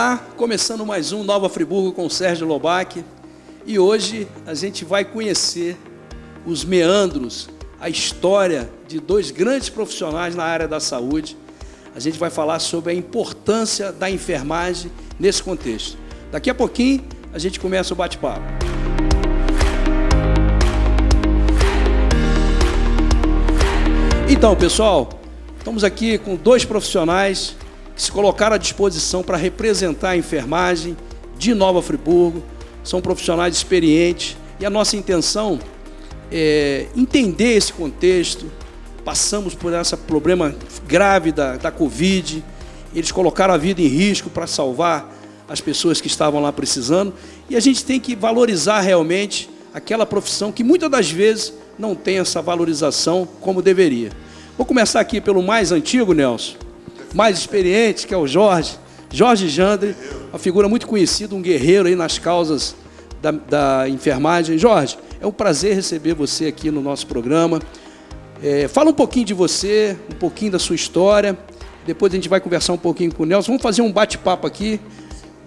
Olá, começando mais um Nova Friburgo com o Sérgio Lobac. E hoje a gente vai conhecer os meandros, a história de dois grandes profissionais na área da saúde. A gente vai falar sobre a importância da enfermagem nesse contexto. Daqui a pouquinho a gente começa o bate-papo. Então, pessoal, estamos aqui com dois profissionais que se colocaram à disposição para representar a enfermagem de Nova Friburgo. São profissionais experientes e a nossa intenção é entender esse contexto. Passamos por esse problema grave da Covid. Eles colocaram a vida em risco para salvar as pessoas que estavam lá precisando. E a gente tem que valorizar realmente aquela profissão que muitas das vezes não tem essa valorização como deveria. Vou começar aqui pelo mais antigo, Nelson, mais experiente, que é o Jorge Jandre, uma figura muito conhecida, um guerreiro aí nas causas da enfermagem. Jorge, é um prazer receber você aqui no nosso programa. Fala um pouquinho de você, um pouquinho da sua história, depois a gente vai conversar um pouquinho com o Nelson. Vamos fazer um bate-papo aqui,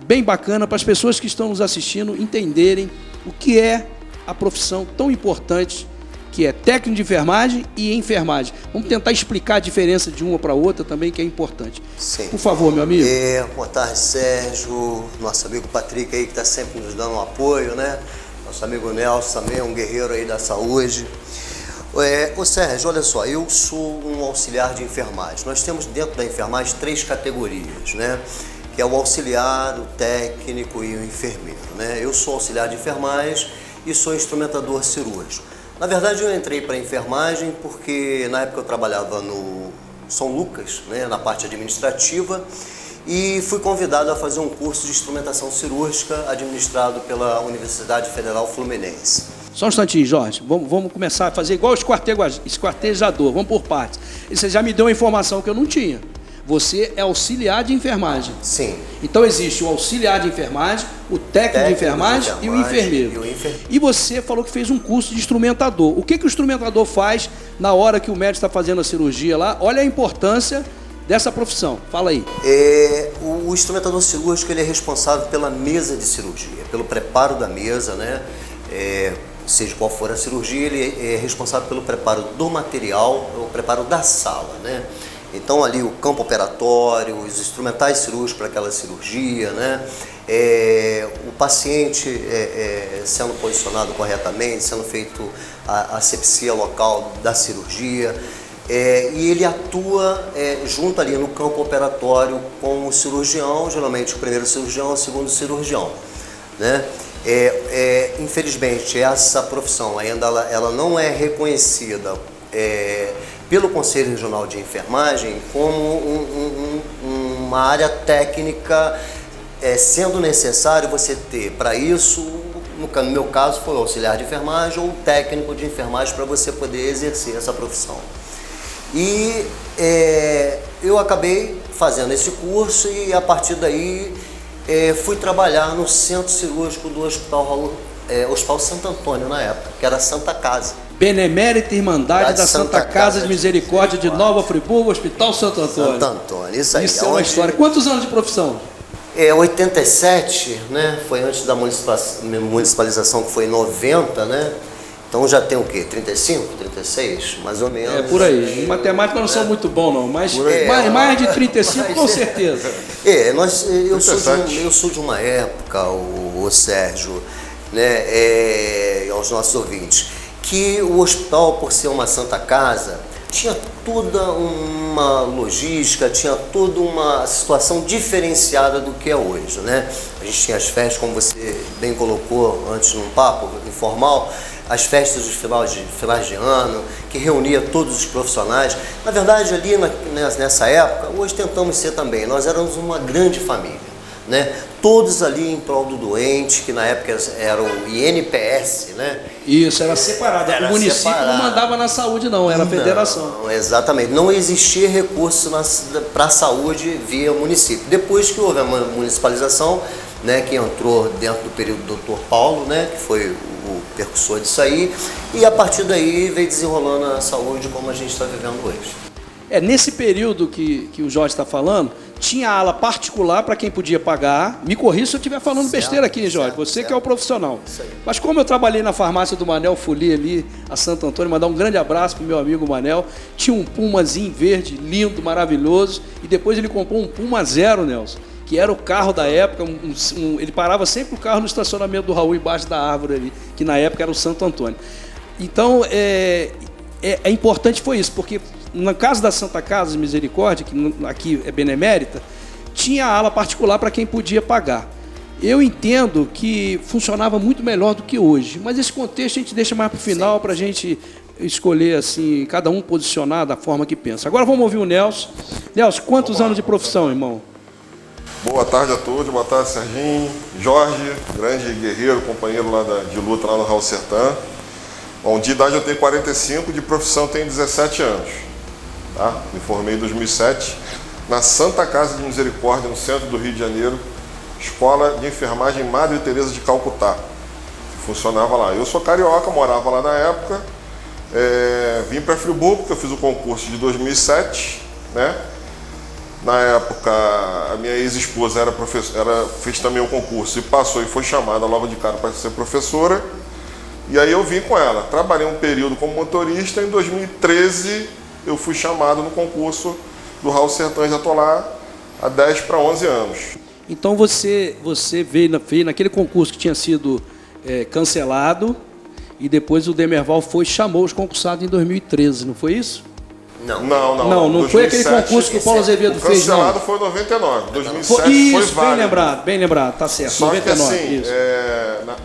bem bacana, para as pessoas que estão nos assistindo entenderem o que é a profissão tão importante que é técnico de enfermagem e enfermagem. Vamos tentar explicar a diferença de uma para outra também, que é importante. Sim. Por favor, meu amigo. Boa tarde, Sérgio, nosso amigo Patrick aí, que está sempre nos dando um apoio, né? Nosso amigo Nelson também, um guerreiro aí da saúde. Ô Sérgio, olha só, eu sou um auxiliar de enfermagem. Nós temos dentro da enfermagem 3 categorias, né? Que é o auxiliar, o técnico e o enfermeiro, né? Eu sou auxiliar de enfermagem e sou instrumentador cirúrgico. Na verdade, eu entrei para a enfermagem porque na época eu trabalhava no São Lucas, né, na parte administrativa, e fui convidado a fazer um curso de instrumentação cirúrgica administrado pela Universidade Federal Fluminense. Só um instantinho, Jorge. Vamos começar a fazer igual o esquartejador, vamos por partes. Você já me deu uma informação que eu não tinha. Você é auxiliar de enfermagem. Sim. Então existe o auxiliar de enfermagem, o técnico de enfermagem e o enfermeiro. E você falou que fez um curso de instrumentador. O que o instrumentador faz na hora que o médico está fazendo a cirurgia lá? Olha a importância dessa profissão. Fala aí. O instrumentador cirúrgico ele é responsável pela mesa de cirurgia, pelo preparo da mesa, né? Seja qual for a cirurgia, ele é responsável pelo preparo do material, o preparo da sala, né? Então ali o campo operatório, os instrumentais cirúrgicos para aquela cirurgia, né? O paciente sendo posicionado corretamente, sendo feito a asepsia local da cirurgia, e ele atua junto ali no campo operatório com o cirurgião, geralmente o primeiro cirurgião, o segundo cirurgião, né? Infelizmente essa profissão ainda ela não é reconhecida pelo Conselho Regional de Enfermagem como uma área técnica, sendo necessário você ter para isso, no meu caso foi o auxiliar de enfermagem ou o técnico de enfermagem para você poder exercer essa profissão. E eu acabei fazendo esse curso e a partir daí fui trabalhar no centro cirúrgico do Hospital Santo Antônio na época, que era a Santa Casa. Benemérita Irmandade da Santa Casa de Misericórdia de Nova Friburgo, Hospital Santo Antônio. Santo Antônio, isso aí. Isso é uma história. Quantos anos de profissão? 87, né? Foi antes da municipalização, que foi em 90, né? Então já tem o quê? 35, 36, mais ou menos. Por aí. Em matemática eu não sou muito bom, não, mas mais de 35 com certeza. Eu sou de uma época, o Sérgio, né? Aos nossos ouvintes, que o hospital, por ser uma santa casa, tinha toda uma logística, tinha toda uma situação diferenciada do que é hoje, né? A gente tinha as festas, como você bem colocou antes num papo informal, as festas de finais de ano, que reunia todos os profissionais. Na verdade, ali nessa época, hoje tentamos ser também, nós éramos uma grande família, né? Todos ali em prol do doente, que na época era o INPS, né? Isso, era separado. O município não mandava na saúde, não, era a federação. Não, exatamente. Não existia recurso para a saúde via município. Depois que houve a municipalização, né, que entrou dentro do período do Dr. Paulo, né, que foi o percussor disso aí, e a partir daí veio desenrolando a saúde como a gente está vivendo hoje. Nesse período que o Jorge está falando, tinha ala particular para quem podia pagar. Me corrija se eu estiver falando besteira aqui, Jorge. Você que é o profissional. Mas como eu trabalhei na farmácia do Manel Folia ali, a Santo Antônio, mandar um grande abraço pro meu amigo Manel. Tinha um Pumazinho verde, lindo, maravilhoso. E depois ele comprou um Puma Zero, Nelson, que era o carro da época. Ele parava sempre o carro no estacionamento do Raul, embaixo da árvore ali, que na época era o Santo Antônio. Então, é importante foi isso, porque no caso da Santa Casa de Misericórdia, que aqui é benemérita, tinha ala particular para quem podia pagar. Eu entendo que funcionava muito melhor do que hoje, mas esse contexto a gente deixa mais para o final para a gente escolher assim, cada um posicionar da forma que pensa. Agora vamos ouvir o Nelson. Nelson, quantos anos de profissão, irmão? Boa tarde a todos, boa tarde, Serginho, Jorge, grande guerreiro, companheiro lá de luta lá no Raul Sertã. Bom, de idade eu tenho 45, de profissão eu tenho 17 anos. Tá? Me formei em 2007 na Santa Casa de Misericórdia, no centro do Rio de Janeiro, Escola de Enfermagem Madre Teresa de Calcutá, que funcionava lá. Eu sou carioca, morava lá na época, vim para Friburgo, porque eu fiz o concurso de 2007, né? Na época, a minha ex-esposa fez também o concurso e passou e foi chamada logo de cara para ser professora. E aí eu vim com ela. Trabalhei um período como motorista. Em 2013, eu fui chamado no concurso do Raul Sertã. Já estou lá há 10 para 11 anos. Então você veio naquele concurso que tinha sido cancelado e depois o Demerval chamou os concursados em 2013, não foi isso? Não. Foi aquele concurso que o Paulo Azevedo fez, não. O cancelado foi em 99, 2007 foi válido. Bem lembrado, tá certo. Só 99, que assim,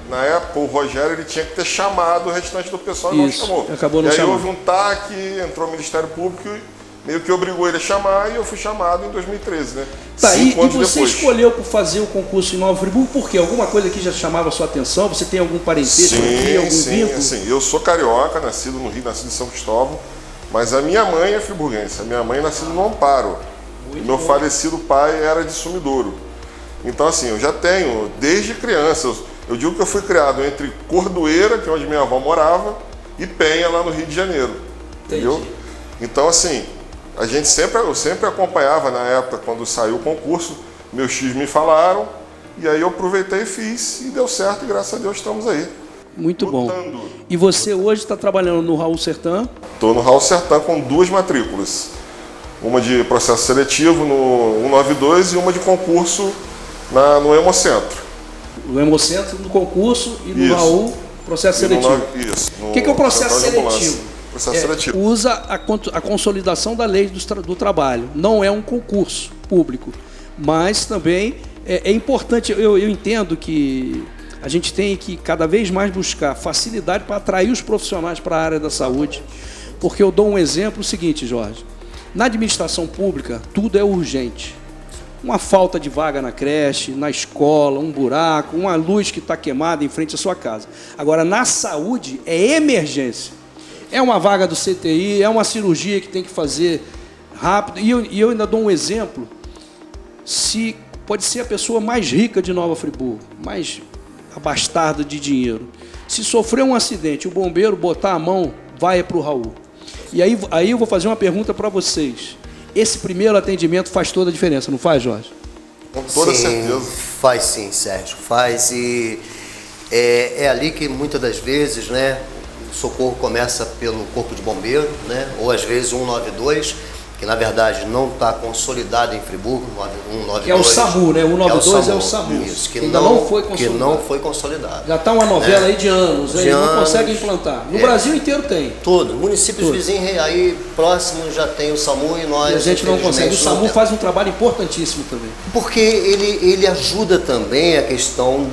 na época o Rogério ele tinha que ter chamado o restante do pessoal e não chamou. Acabou não e aí chamando. houve um TAC, entrou o Ministério Público e meio que obrigou ele a chamar e eu fui chamado em 2013, né? Tá, 5 anos e você depois. escolheu fazer o concurso em Nova Friburgo por quê? Alguma coisa que já chamava a sua atenção? Você tem algum parentesco aqui, algum vínculo? Sim, eu sou carioca, nascido no Rio, nascido em São Cristóvão. Mas a minha mãe é friburguense, a minha mãe é nascida no Amparo. Meu falecido pai era de Sumidouro. Então assim, eu já tenho, desde criança, eu digo que eu fui criado entre Cordoeira, que é onde minha avó morava, e Penha, lá no Rio de Janeiro. Entendeu? Então assim, eu sempre acompanhava na época, quando saiu o concurso, meus tios me falaram, e aí eu aproveitei e fiz, e deu certo, e graças a Deus estamos aí. Muito bom. E você hoje está trabalhando no Raul Sertã? Estou no Raul Sertã com 2 matrículas. Uma de processo seletivo no 192 e uma de concurso no Hemocentro. No Hemocentro, no concurso e no Raul, processo seletivo. Isso. O que é o processo seletivo? Processo seletivo. Usa a consolidação da lei do trabalho. Não é um concurso público, mas também é importante. Eu entendo que a gente tem que cada vez mais buscar facilidade para atrair os profissionais para a área da saúde, porque eu dou um exemplo seguinte, Jorge. Na administração pública, tudo é urgente. Uma falta de vaga na creche, na escola, um buraco, uma luz que está queimada em frente à sua casa. Agora, na saúde, é emergência. É uma vaga do CTI, é uma cirurgia que tem que fazer rápido. E eu ainda dou um exemplo. Pode ser a pessoa mais rica de Nova Friburgo, mais abastada de dinheiro. Se sofrer um acidente, o bombeiro botar a mão, vai para o Raul. E aí eu vou fazer uma pergunta para vocês. Esse primeiro atendimento faz toda a diferença, não faz, Jorge? Com toda certeza. Faz sim, Sérgio, faz. E é ali que muitas das vezes, né, o socorro começa pelo Corpo de Bombeiro, né, ou às vezes 192, que na verdade não está consolidado em Friburgo, 192. Que é o SAMU, né? 192 é o SAMU. Isso, que ainda não foi consolidado. Que não foi consolidado. Já está uma novela aí de anos, de anos, não consegue implantar. No Brasil inteiro tem. Todo. Municípios vizinhos aí próximos já tem o SAMU e nós... E a gente não consegue. O SAMU faz um trabalho importantíssimo também. Porque ele ajuda também a questão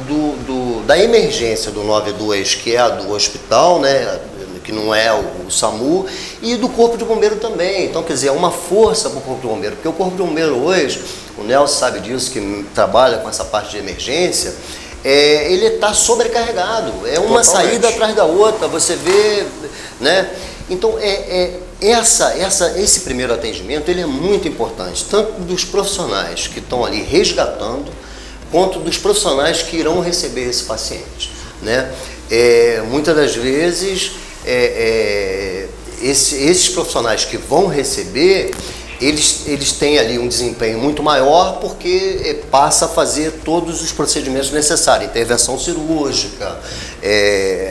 da emergência do 92, que é a do hospital, né? Que não é o SAMU, e do Corpo de Bombeiro também. Então, quer dizer, é uma força para o Corpo de Bombeiro, porque o Corpo de Bombeiro hoje, o Nelson sabe disso, que trabalha com essa parte de emergência, ele está sobrecarregado, é uma Totalmente. saída atrás da outra, você vê, né? Então, esse primeiro atendimento, ele é muito importante, tanto dos profissionais que estão ali resgatando, quanto dos profissionais que irão receber esse paciente, né? Muitas das vezes, esses profissionais que vão receber, eles têm ali um desempenho muito maior porque passa a fazer todos os procedimentos necessários, intervenção cirúrgica,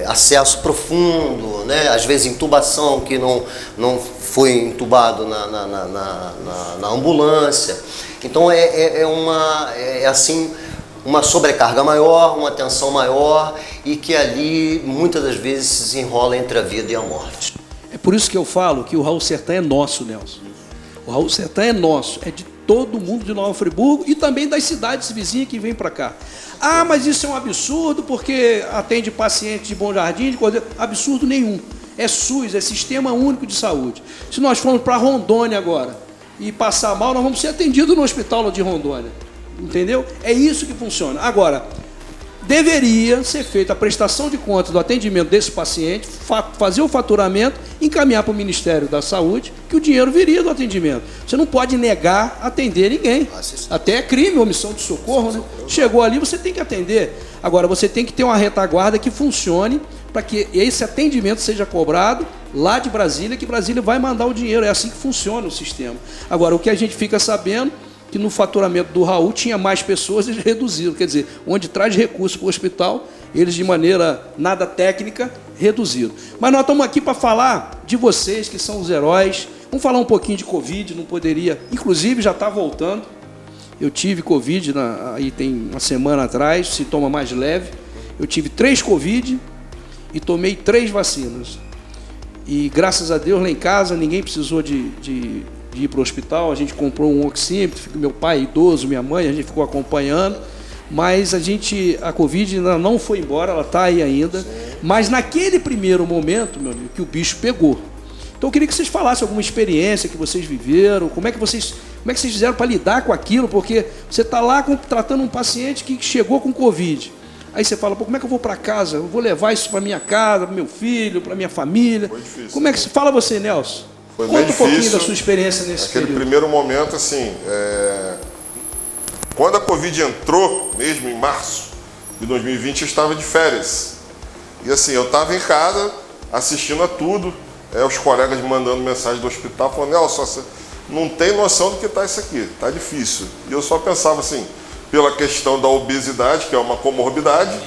acesso profundo, né? Às vezes intubação que não foi intubado na ambulância. Então assim uma sobrecarga maior, uma tensão maior e que ali muitas das vezes se desenrola entre a vida e a morte. É por isso que eu falo que o Raul Sertã é nosso, Nelson. O Raul Sertã é nosso, é de todo mundo de Nova Friburgo e também das cidades vizinhas que vêm para cá. Ah, mas isso é um absurdo porque atende pacientes de Bom Jardim, de Cordeiro. Absurdo nenhum. É SUS, é Sistema Único de Saúde. Se nós formos para Rondônia agora e passar mal, nós vamos ser atendidos no hospital de Rondônia. Entendeu? É isso que funciona. Agora, deveria ser feita a prestação de contas do atendimento desse paciente, fazer o faturamento, encaminhar para o Ministério da Saúde, que o dinheiro viria do atendimento. Você não pode negar atender ninguém. Até é crime, omissão de socorro, né? Chegou ali, você tem que atender. Agora, você tem que ter uma retaguarda que funcione para que esse atendimento seja cobrado lá de Brasília, que Brasília vai mandar o dinheiro. É assim que funciona o sistema. Agora, o que a gente fica sabendo que no faturamento do Raul tinha mais pessoas, eles reduziram. Quer dizer, onde traz recurso para o hospital, eles de maneira nada técnica, reduziram. Mas nós estamos aqui para falar de vocês, que são os heróis. Vamos falar um pouquinho de Covid, não poderia... Inclusive, já está voltando. Eu tive Covid, aí tem uma semana atrás, sintoma mais leve. Eu tive 3 Covid e tomei 3 vacinas. E graças a Deus, lá em casa, ninguém precisou de ir para o hospital. A gente comprou um oxímetro, meu pai idoso, minha mãe, a gente ficou acompanhando, mas a Covid ainda não foi embora, ela está aí ainda. Sim. Mas naquele primeiro momento, meu amigo, que o bicho pegou. Então eu queria que vocês falassem alguma experiência que vocês viveram, como é que vocês fizeram para lidar com aquilo, porque você está lá tratando um paciente que chegou com Covid. Aí você fala, pô, como é que eu vou para casa? Eu vou levar isso para minha casa, para meu filho, para minha família. Foi difícil. Como é que fala você, Nelson? Foi Conta bem difícil. Um pouquinho da sua experiência nesse Aquele período. primeiro momento, assim, quando a Covid entrou, mesmo em março de 2020, eu estava de férias. E assim, eu estava em casa, assistindo a tudo, os colegas me mandando mensagem do hospital, falando, Nelson, você não tem noção do que está isso aqui, está difícil. E eu só pensava assim, pela questão da obesidade, que é uma comorbidade,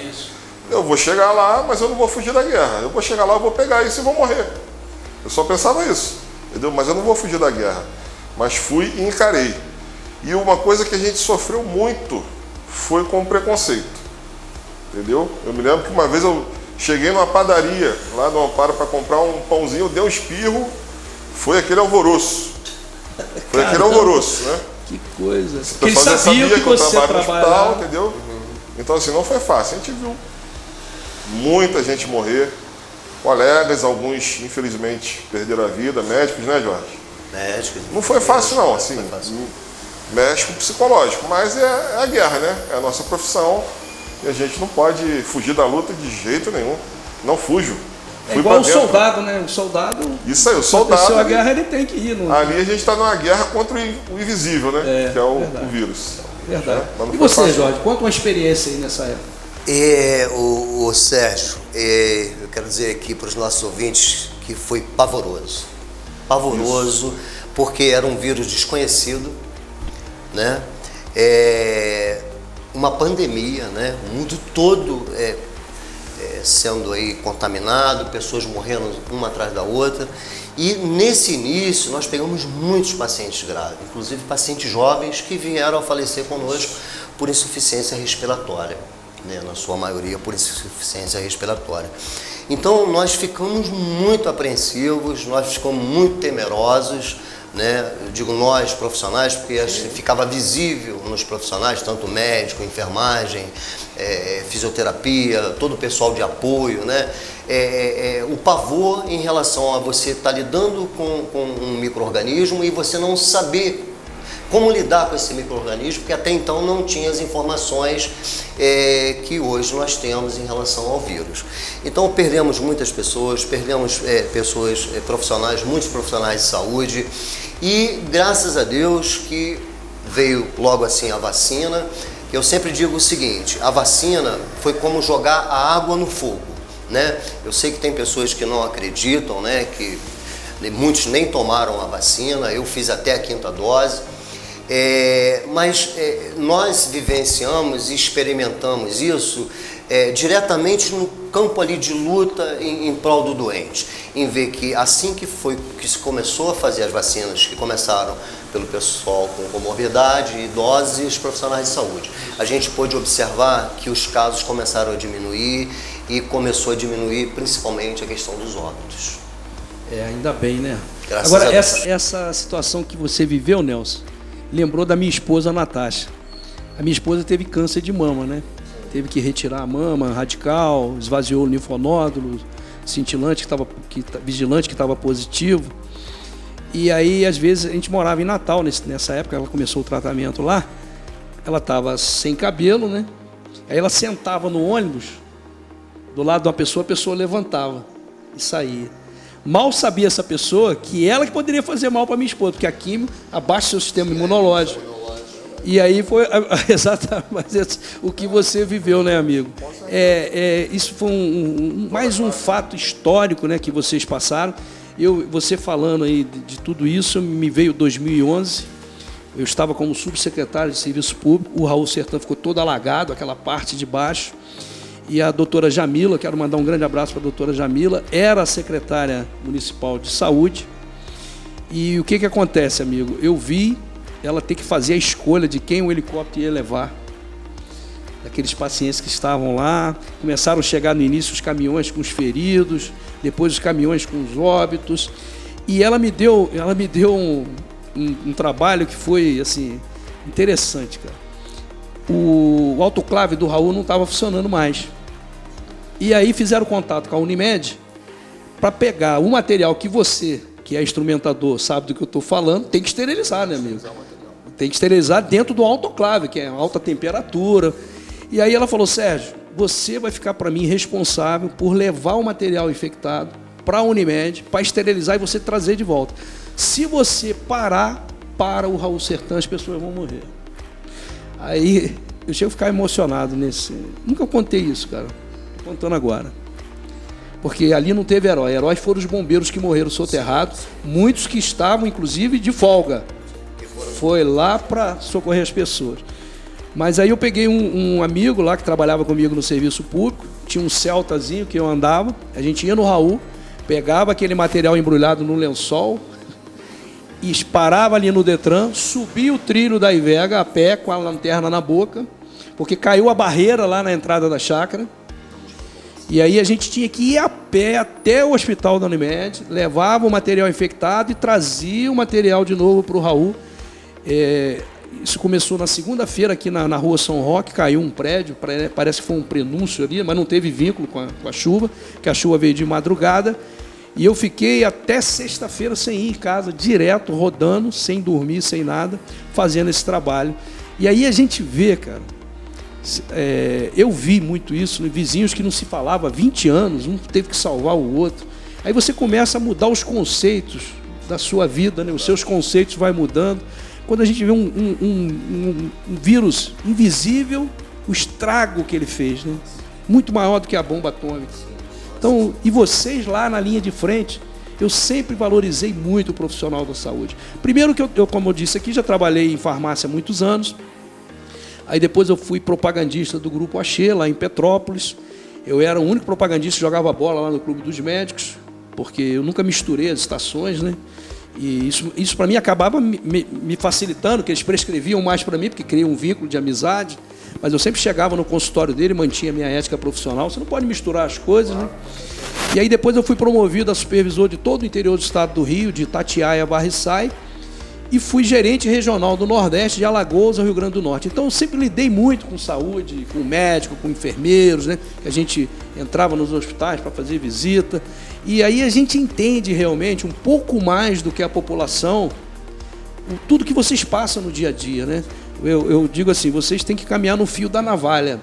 eu vou chegar lá, mas eu não vou fugir da guerra. Eu vou chegar lá, eu vou pegar isso e vou morrer. Eu só pensava isso. Entendeu? Mas eu não vou fugir da guerra. Mas fui e encarei. E uma coisa que a gente sofreu muito foi com o preconceito. Entendeu? Eu me lembro que uma vez eu cheguei numa padaria, lá no Amparo, para comprar um pãozinho, eu dei um espirro, foi aquele alvoroço. Foi aquele alvoroço, né? Que coisa. O pessoal já sabia que eu trabalho no hospital, entendeu? Então assim, não foi fácil. A gente viu muita gente morrer. Colegas, alguns infelizmente perderam a vida, médicos, né, Jorge? Médicos. Não foi fácil não, assim, médico psicológico, mas é a guerra, né? É a nossa profissão e a gente não pode fugir da luta de jeito nenhum. Não fujo. É igual o soldado, né? O soldado... Isso aí, o soldado... Se a guerra, ele tem que ir. Ali a gente está numa guerra contra o invisível, né? Que é o vírus. Verdade. E você, Jorge, conta uma experiência aí nessa época. O Sérgio, eu quero dizer aqui para os nossos ouvintes que foi pavoroso. Pavoroso, porque era um vírus desconhecido, né? Uma pandemia, né? O mundo todo sendo aí contaminado, pessoas morrendo uma atrás da outra. E nesse início nós pegamos muitos pacientes graves, inclusive pacientes jovens que vieram a falecer conosco por insuficiência respiratória. Né, na sua maioria por insuficiência respiratória. Então nós ficamos muito apreensivos, nós ficamos muito temerosos, né? Eu digo nós profissionais porque ficava visível nos profissionais, tanto médico, enfermagem, fisioterapia, todo o pessoal de apoio, né? O pavor em relação a você estar lidando com um micro-organismo e você não saber como lidar com esse micro-organismo, porque até então não tinha as informações que hoje nós temos em relação ao vírus. Então perdemos muitas pessoas, perdemos pessoas profissionais, muitos profissionais de saúde, e graças a Deus que veio logo assim a vacina, que eu sempre digo o seguinte, a vacina foi como jogar a água no fogo, né? Eu sei que tem pessoas que não acreditam, né, que muitos nem tomaram a vacina, eu fiz até a 5ª dose. Mas nós vivenciamos e experimentamos isso diretamente no campo ali de luta em prol do doente, em ver que assim que se começou a fazer as vacinas, que começaram pelo pessoal com comorbidade, idosos e os profissionais de saúde, a gente pôde observar que os casos começaram a diminuir e começou a diminuir principalmente a questão dos óbitos. Ainda bem, né? Graças Agora, a Deus. essa situação que você viveu, Nelson, lembrou da minha esposa, Natasha. A minha esposa teve câncer de mama, né? Teve que retirar a mama radical, esvaziou o linfonódulo cintilante, vigilante, que estava positivo. E aí, às vezes, a gente morava em Natal, nessa época, ela começou o tratamento lá. Ela estava sem cabelo, né? Aí ela sentava no ônibus, do lado de uma pessoa, a pessoa levantava e saía. Mal sabia essa pessoa que ela que poderia fazer mal para minha esposa, porque a químio abaixa o seu sistema imunológico. E aí foi exatamente o que você viveu, né, amigo? Isso foi mais um fato histórico, né, que vocês passaram. Você falando aí de tudo isso, me veio 2011, eu estava como subsecretário de Serviço Público, o Raul Sertã ficou todo alagado, aquela parte de baixo, e a doutora Jamila, quero mandar um grande abraço para a doutora Jamila, era a secretária municipal de saúde. E o que acontece, amigo? Eu vi ela ter que fazer a escolha de quem o helicóptero ia levar, daqueles pacientes que estavam lá. Começaram a chegar no início os caminhões com os feridos, depois os caminhões com os óbitos, e ela me deu um trabalho que foi assim interessante, cara. O autoclave do Raul não estava funcionando mais, e aí fizeram contato com a Unimed para pegar o material que você, que é instrumentador, sabe do que eu estou falando, tem que esterilizar, né, amigo? Tem que esterilizar dentro do autoclave, que é alta temperatura. E aí ela falou: Sérgio, você vai ficar para mim responsável por levar o material infectado para a Unimed, para esterilizar e você trazer de volta. Se você para o Raul Sertã, as pessoas vão morrer. Aí eu chego a ficar emocionado nesse... Nunca contei isso, cara. Estou contando agora. Porque ali não teve herói. Heróis foram os bombeiros que morreram soterrados, muitos que estavam, inclusive, de folga. Foi lá para socorrer as pessoas. Mas aí eu peguei um amigo lá que trabalhava comigo no serviço público, tinha um Celtazinho que eu andava, a gente ia no Raul, pegava aquele material embrulhado no lençol, e parava ali no Detran, subia o trilho da Ivega a pé com a lanterna na boca, porque caiu a barreira lá na entrada da chácara. E aí a gente tinha que ir a pé até o hospital da Unimed, levava o material infectado e trazia o material de novo para o Raul. Isso começou na segunda-feira aqui na rua São Roque, caiu um prédio, parece que foi um prenúncio ali, mas não teve vínculo com a chuva, que a chuva veio de madrugada. E eu fiquei até sexta-feira sem ir em casa, direto, rodando, sem dormir, sem nada, fazendo esse trabalho. E aí a gente vê, cara, eu vi muito isso, né? Vizinhos que não se falavam há 20 anos, um teve que salvar o outro. Aí você começa a mudar os conceitos da sua vida, né? Os seus conceitos vão mudando. Quando a gente vê um vírus invisível, o estrago que ele fez, né? Muito maior do que a bomba atômica. Então, e vocês lá na linha de frente, eu sempre valorizei muito o profissional da saúde. Primeiro que eu, como eu disse aqui, já trabalhei em farmácia há muitos anos. Aí depois eu fui propagandista do Grupo Axê, lá em Petrópolis. Eu era o único propagandista que jogava bola lá no Clube dos Médicos, porque eu nunca misturei as estações, né? E isso para mim acabava me facilitando, que eles prescreviam mais para mim, porque criam um vínculo de amizade. Mas eu sempre chegava no consultório dele, mantinha a minha ética profissional. Você não pode misturar as coisas, né? E aí depois eu fui promovido a supervisor de todo o interior do estado do Rio, de Itatiaia a Varriçai, e fui gerente regional do Nordeste, de Alagoas ao Rio Grande do Norte. Então eu sempre lidei muito com saúde, com médico, com enfermeiros, né? Que a gente entrava nos hospitais para fazer visita. E aí a gente entende realmente um pouco mais do que a população, tudo que vocês passam no dia a dia, né? Eu digo assim, vocês têm que caminhar no fio da navalha.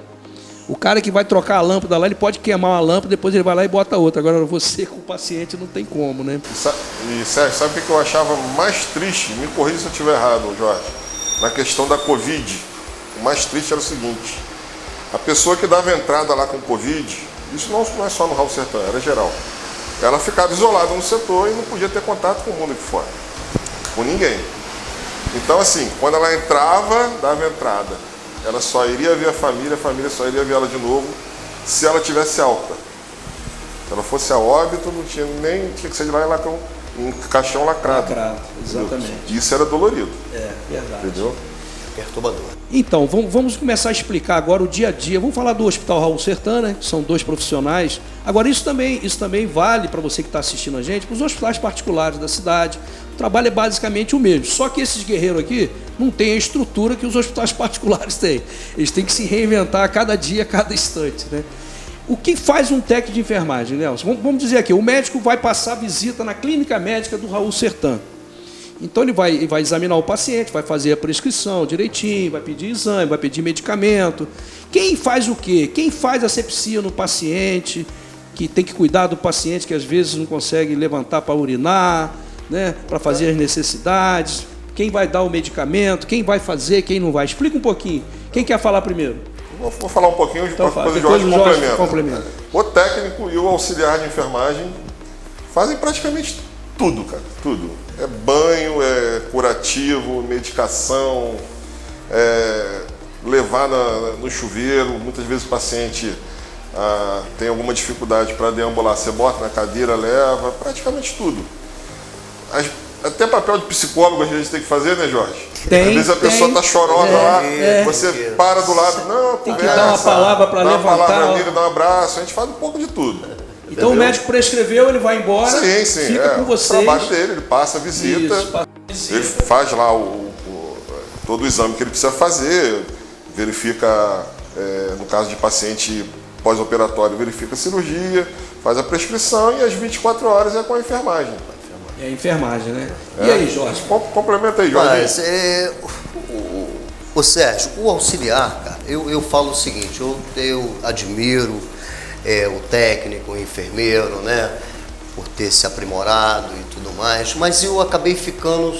O cara que vai trocar a lâmpada lá, ele pode queimar uma lâmpada, depois ele vai lá e bota outra. Agora você com o paciente não tem como, né? E Sérgio, sabe o que eu achava mais triste? Me corrija se eu estiver errado, Jorge. Na questão da Covid, o mais triste era o seguinte: a pessoa que dava entrada lá com Covid, isso não é só no Raul Sertã, era geral. ela ficava isolada no setor e não podia ter contato com o mundo de fora, com ninguém. Então, assim, quando ela entrava, dava entrada. Ela só iria ver a família só iria ver ela de novo se ela tivesse alta. Se ela fosse a óbito, não tinha que sair de lá e lá com um caixão lacrado. Lacrado, exatamente. Isso era dolorido. É, verdade. Entendeu? Perturbador. Então, vamos começar a explicar agora o dia a dia. Vamos falar do Hospital Raul Sertã, né? Que são 2 profissionais. Agora, isso também vale para você que está assistindo a gente, para os hospitais particulares da cidade. O trabalho é basicamente o mesmo. Só que esses guerreiros aqui não têm a estrutura que os hospitais particulares têm. Eles têm que se reinventar a cada dia, a cada instante, né? O que faz um técnico de enfermagem, Nelson? Vamos dizer aqui, o médico vai passar visita na clínica médica do Raul Sertã. Então ele vai examinar o paciente, vai fazer a prescrição direitinho, vai pedir exame, vai pedir medicamento. Quem faz o quê? Quem faz a asepsia no paciente, que tem que cuidar do paciente que às vezes não consegue levantar para urinar, né, para fazer as necessidades. Quem vai dar o medicamento, quem vai fazer, quem não vai. Explica um pouquinho. Quem quer falar primeiro? Vou falar um pouquinho, Então, depois o depois Jorge complementa. O técnico e o auxiliar de enfermagem fazem praticamente tudo, cara, tudo. É banho, é curativo, medicação, levar no chuveiro. Muitas vezes o paciente tem alguma dificuldade para deambular, você bota na cadeira, leva, praticamente tudo. Até papel de psicólogo a gente tem que fazer, né, Jorge? Às vezes a pessoa está chorosa lá, você para do lado, não, tem que dar uma palavra para levantar. Dá uma palavra nele, dá um abraço, a gente faz um pouco de tudo. Então o médico prescreveu, ele vai embora, sim, fica com vocês. O trabalho dele, ele passa a visita, ele faz lá todo o exame que ele precisa fazer, verifica, no caso de paciente pós-operatório, verifica a cirurgia, faz a prescrição e às 24 horas é com a enfermagem. É a enfermagem, né? E aí, Jorge? Complementa aí, Jorge. Mas, o Sérgio, o auxiliar, cara, eu falo o seguinte, eu admiro o técnico, o enfermeiro, né, por ter se aprimorado e tudo mais, mas eu acabei ficando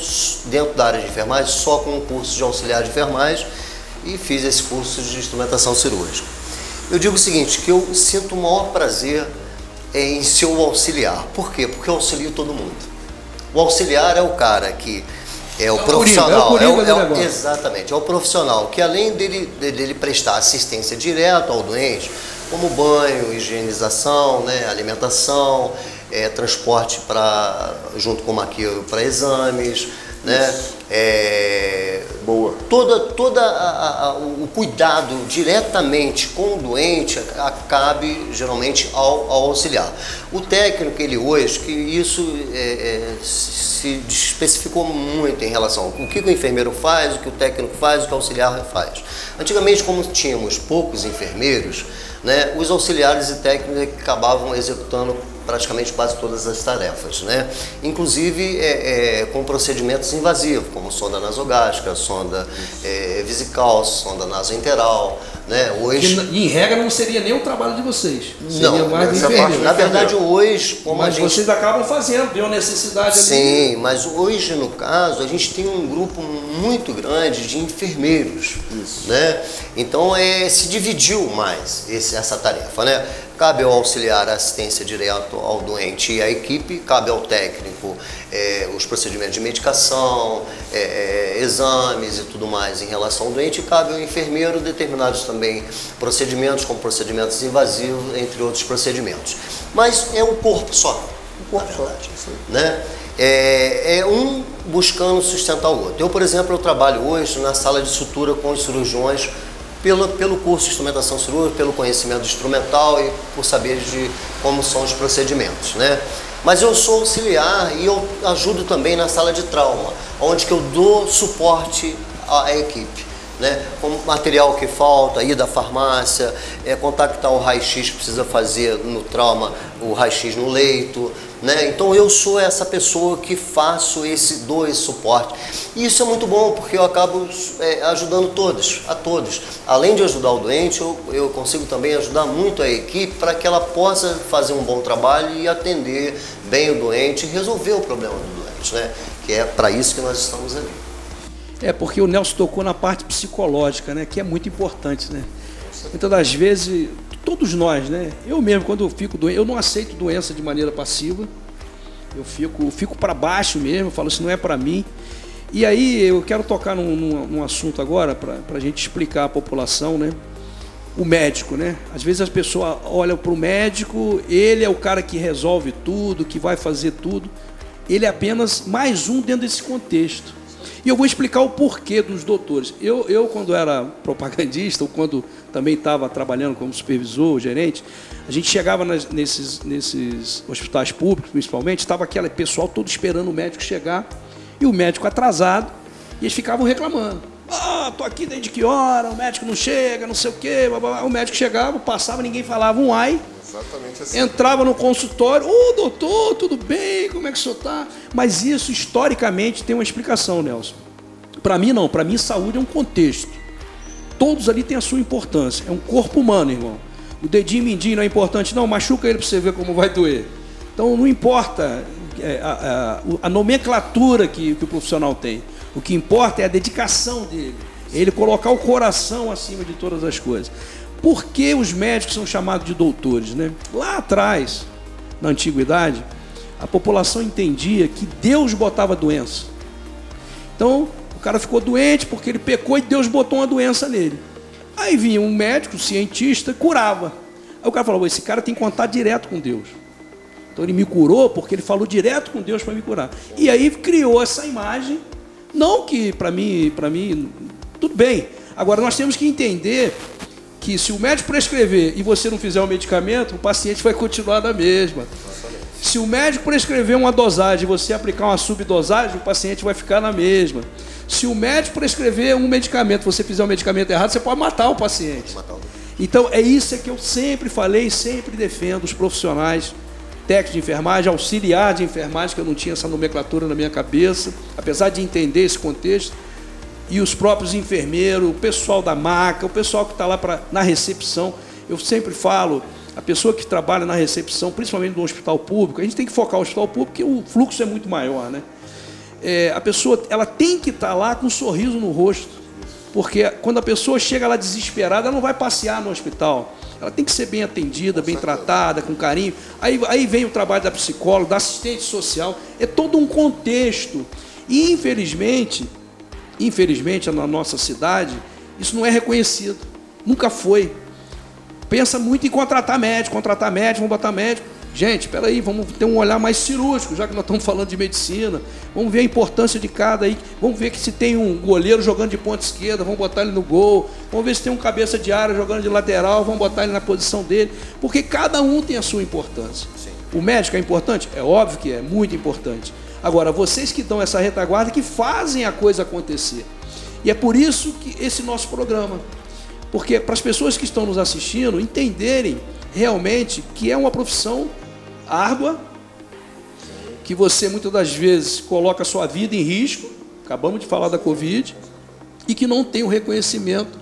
dentro da área de enfermagem só com o curso de auxiliar de enfermagem e fiz esse curso de instrumentação cirúrgica. Eu digo o seguinte, que eu sinto o maior prazer em ser o auxiliar. Por quê? Porque eu auxilio todo mundo. O auxiliar é o cara que é o profissional, exatamente, é o profissional que além dele prestar assistência direta ao doente, como banho, higienização, né, alimentação, transporte junto com o maqueiro para exames, né, Boa. o cuidado diretamente com o doente cabe geralmente ao auxiliar. O técnico, ele hoje, que isso se especificou muito em relação ao que o enfermeiro faz, o que o técnico faz, o que o auxiliar faz. Antigamente, como tínhamos poucos enfermeiros, né, os auxiliares e técnicos acabavam executando praticamente quase todas as tarefas, né? Inclusive com procedimentos invasivos, como sonda nasogástrica, sonda vesical, sonda nasointeral, né? Hoje, em regra não seria nem o trabalho de vocês, seria não, mais do enfermeiro. Na verdade hoje, mas vocês acabam fazendo, deu necessidade ali. Sim, mas hoje no caso a gente tem um grupo muito grande de enfermeiros, né? Então se dividiu mais essa tarefa, né? Cabe ao auxiliar a assistência direta ao doente e à equipe, cabe ao técnico os procedimentos de medicação, exames e tudo mais em relação ao doente, e cabe ao enfermeiro determinados também procedimentos, como procedimentos invasivos, entre outros procedimentos. Mas é um corpo só, na verdade, né? Um buscando sustentar o outro. Eu, por exemplo, eu trabalho hoje na sala de sutura com os cirurgiões, pelo curso de instrumentação cirúrgica, pelo conhecimento instrumental e por saber de como são os procedimentos, né? Mas eu sou auxiliar e eu ajudo também na sala de trauma, onde que eu dou suporte à equipe, né? Com material que falta, ir da farmácia, contactar o raio-x que precisa fazer no trauma, o raio-x no leito, né? Então eu sou essa pessoa que faço dou esse suporte. E isso é muito bom, porque eu acabo ajudando a todos. Além de ajudar o doente, eu consigo também ajudar muito a equipe para que ela possa fazer um bom trabalho e atender bem o doente e resolver o problema do doente, né? Que é para isso que nós estamos ali. Porque o Nelson tocou na parte psicológica, né? Que é muito importante, né? Muitas das vezes todos nós, né? Eu mesmo, quando eu fico doente, eu não aceito doença de maneira passiva. Eu fico para baixo mesmo, eu falo, isso não é para mim. E aí eu quero tocar num assunto agora, para a gente explicar à população, né? O médico, né? Às vezes as pessoas olham para o médico, ele é o cara que resolve tudo, que vai fazer tudo. Ele é apenas mais um dentro desse contexto. E eu vou explicar o porquê dos doutores. Eu quando era propagandista, ou quando também estava trabalhando como supervisor, gerente, a gente chegava nesses hospitais públicos, principalmente, estava aquele pessoal todo esperando o médico chegar, e o médico atrasado, e eles ficavam reclamando. Tô aqui desde que hora, o médico não chega, não sei o quê. Blá, blá, blá. O médico chegava, passava, ninguém falava um ai. Exatamente assim. Entrava no consultório, doutor, tudo bem, como é que o senhor está? Mas isso, historicamente, tem uma explicação, Nelson. Para mim, não. Para mim, saúde é um contexto. Todos ali têm a sua importância. É um corpo humano, irmão. O dedinho mindinho não é importante, não. Machuca ele para você ver como vai doer. Então, não importa a nomenclatura que o profissional tem. O que importa é a dedicação dele. Ele colocar o coração acima de todas as coisas. Por que os médicos são chamados de doutores, né? Lá atrás, na antiguidade, a população entendia que Deus botava doença. Então, o cara ficou doente porque ele pecou e Deus botou uma doença nele. Aí vinha um médico, um cientista, curava. Aí o cara falou, esse cara tem contato direto com Deus. Então ele me curou porque ele falou direto com Deus para me curar. E aí criou essa imagem. Não que para mim, tudo bem. Agora nós temos que entender que se o médico prescrever e você não fizer o medicamento, o paciente vai continuar na mesma. Se o médico prescrever uma dosagem e você aplicar uma subdosagem, o paciente vai ficar na mesma. Se o médico prescrever um medicamento, você fizer o medicamento errado, você pode matar o paciente. Então é isso que eu sempre falei, sempre defendo os profissionais, técnico de enfermagem, auxiliar de enfermagem, que eu não tinha essa nomenclatura na minha cabeça, apesar de entender esse contexto, e os próprios enfermeiros, o pessoal da maca, o pessoal que está lá na recepção. Eu sempre falo, a pessoa que trabalha na recepção, principalmente no hospital público, a gente tem que focar no hospital público, porque o fluxo é muito maior, né? A pessoa ela tem que estar lá com um sorriso no rosto, porque quando a pessoa chega lá desesperada, ela não vai passear no hospital. Ela tem que ser bem atendida, bem tratada, com carinho. Aí vem o trabalho da psicóloga, da assistente social. É todo um contexto. E, infelizmente, na nossa cidade, isso não é reconhecido. Nunca foi. Pensa muito em contratar médico, vamos botar médico. Gente, espera aí, vamos ter um olhar mais cirúrgico, já que nós estamos falando de medicina. Vamos ver a importância de cada aí. Vamos ver que se tem um goleiro jogando de ponta esquerda, vamos botar ele no gol. Vamos ver se tem um cabeça de área jogando de lateral, vamos botar ele na posição dele. Porque cada um tem a sua importância. Sim. O médico é importante? É óbvio que é, muito importante. Agora, vocês que dão essa retaguarda, que fazem a coisa acontecer. E é por isso que esse nosso programa. Porque para as pessoas que estão nos assistindo entenderem realmente que é uma profissão árdua, que você muitas das vezes coloca a sua vida em risco, acabamos de falar da Covid, e que não tem o reconhecimento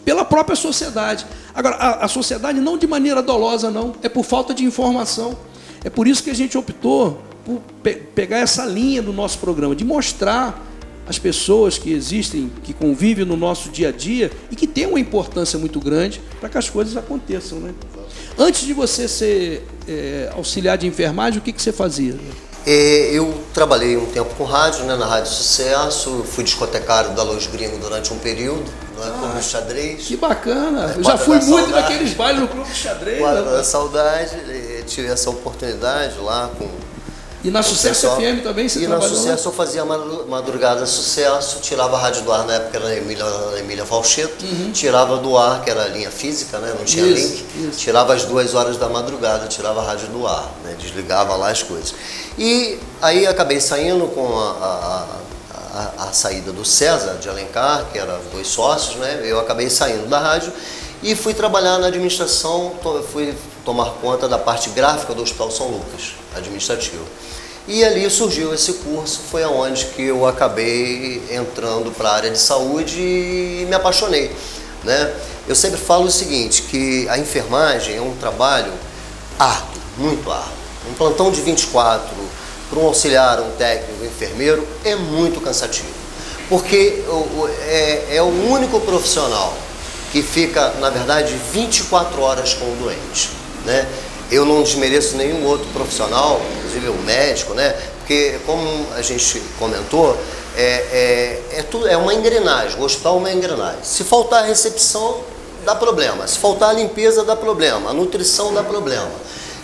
pela própria sociedade. Agora, a sociedade não de maneira dolosa, não, é por falta de informação. É por isso que a gente optou por pegar essa linha do nosso programa, de mostrar as pessoas que existem, que convivem no nosso dia a dia e que têm uma importância muito grande para que as coisas aconteçam, né? Antes de você ser auxiliar de enfermagem, o que você fazia? Eu trabalhei um tempo com rádio, né, na Rádio Sucesso, fui discotecário da Los Gringo durante um período, no Clube do Xadrez. Que bacana! Eu já fui muito naqueles bailes no Clube do Xadrez. Quadra da Saudade, tive essa oportunidade lá com... E na Sucesso FM também você trabalhou? E na Sucesso eu fazia Madrugada Sucesso, tirava a rádio do ar, na época era na Emília Falcheto, tirava do ar, que era a linha física, né? Não tinha link, tirava às 2 horas da madrugada, tirava a rádio do ar, né? Desligava lá as coisas. E aí acabei saindo com a saída do César de Alencar, que eram 2 sócios, né? Eu acabei saindo da rádio e fui trabalhar na administração, fui tomar conta da parte gráfica do Hospital São Lucas, administrativo. E ali surgiu esse curso, foi aonde que eu acabei entrando para a área de saúde e me apaixonei, né? Eu sempre falo o seguinte, que a enfermagem é um trabalho árduo, muito árduo. Um plantão de 24 para um auxiliar, um técnico, um enfermeiro é muito cansativo, porque é o único profissional que fica, na verdade, 24 horas com o doente, né? Eu não desmereço nenhum outro profissional, inclusive o médico, né? Porque, como a gente comentou, é uma engrenagem, o hospital é uma engrenagem. Se faltar a recepção, dá problema. Se faltar a limpeza, dá problema. A nutrição dá problema.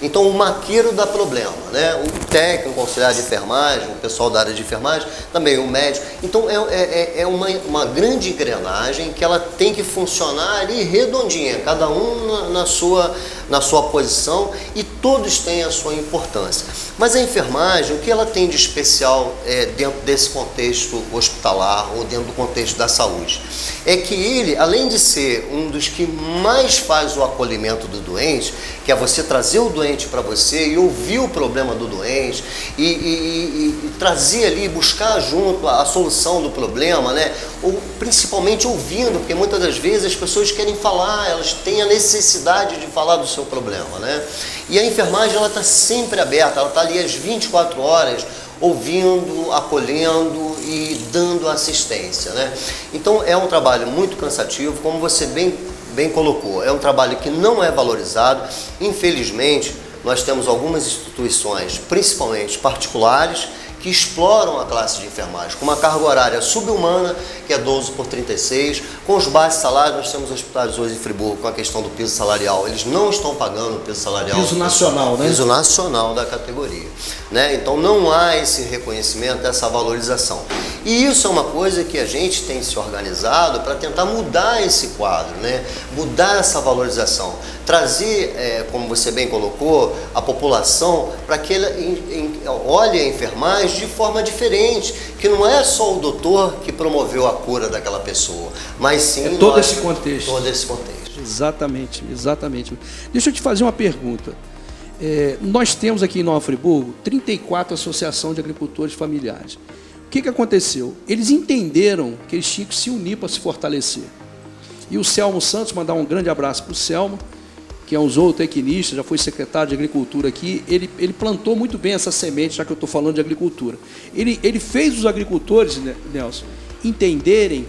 Então, o maqueiro dá problema, né? O técnico, o auxiliar de enfermagem, o pessoal da área de enfermagem, também o médico. Então, é uma grande engrenagem que ela tem que funcionar ali redondinha, cada um na sua posição, e todos têm a sua importância. Mas a enfermagem, o que ela tem de especial dentro desse contexto hospitalar ou dentro do contexto da saúde? É que ele, além de ser um dos que mais faz o acolhimento do doente, que é você trazer o doente para você e ouvir o problema do doente e trazer ali, buscar junto a solução do problema, né? Ou principalmente ouvindo, porque muitas das vezes as pessoas querem falar, elas têm a necessidade de falar do seu problema, né? E a enfermagem, ela está sempre aberta, ela está ali às 24 horas, ouvindo, acolhendo e dando assistência, né? Então é um trabalho muito cansativo, como você bem colocou, é um trabalho que não é valorizado. Infelizmente, nós temos algumas instituições, principalmente particulares, que exploram a classe de enfermagem com uma carga horária subhumana, que é 12/36, com os baixos salários. Nós temos hospitais hoje em Friburgo com a questão do piso salarial, eles não estão pagando o piso salarial. Piso nacional, né? Piso nacional da categoria, né? Então não há esse reconhecimento, essa valorização. E isso é uma coisa que a gente tem se organizado para tentar mudar esse quadro, né? Mudar essa valorização, trazer, como você bem colocou, a população para que ela olhe a enfermagem de forma diferente, que não é só o doutor que promoveu a cura daquela pessoa, mas sim todo esse contexto. Todo esse contexto. Exatamente, exatamente. Deixa eu te fazer uma pergunta. Nós temos aqui em Nova Friburgo 34 associações de agricultores familiares. O que aconteceu? Eles entenderam que eles tinham que se unir para se fortalecer. E o Selmo Santos, mandar um grande abraço para o Selmo, que é um zootecnista, já foi secretário de Agricultura aqui, ele plantou muito bem essa semente, já que eu estou falando de agricultura. Ele fez os agricultores, Nelson, entenderem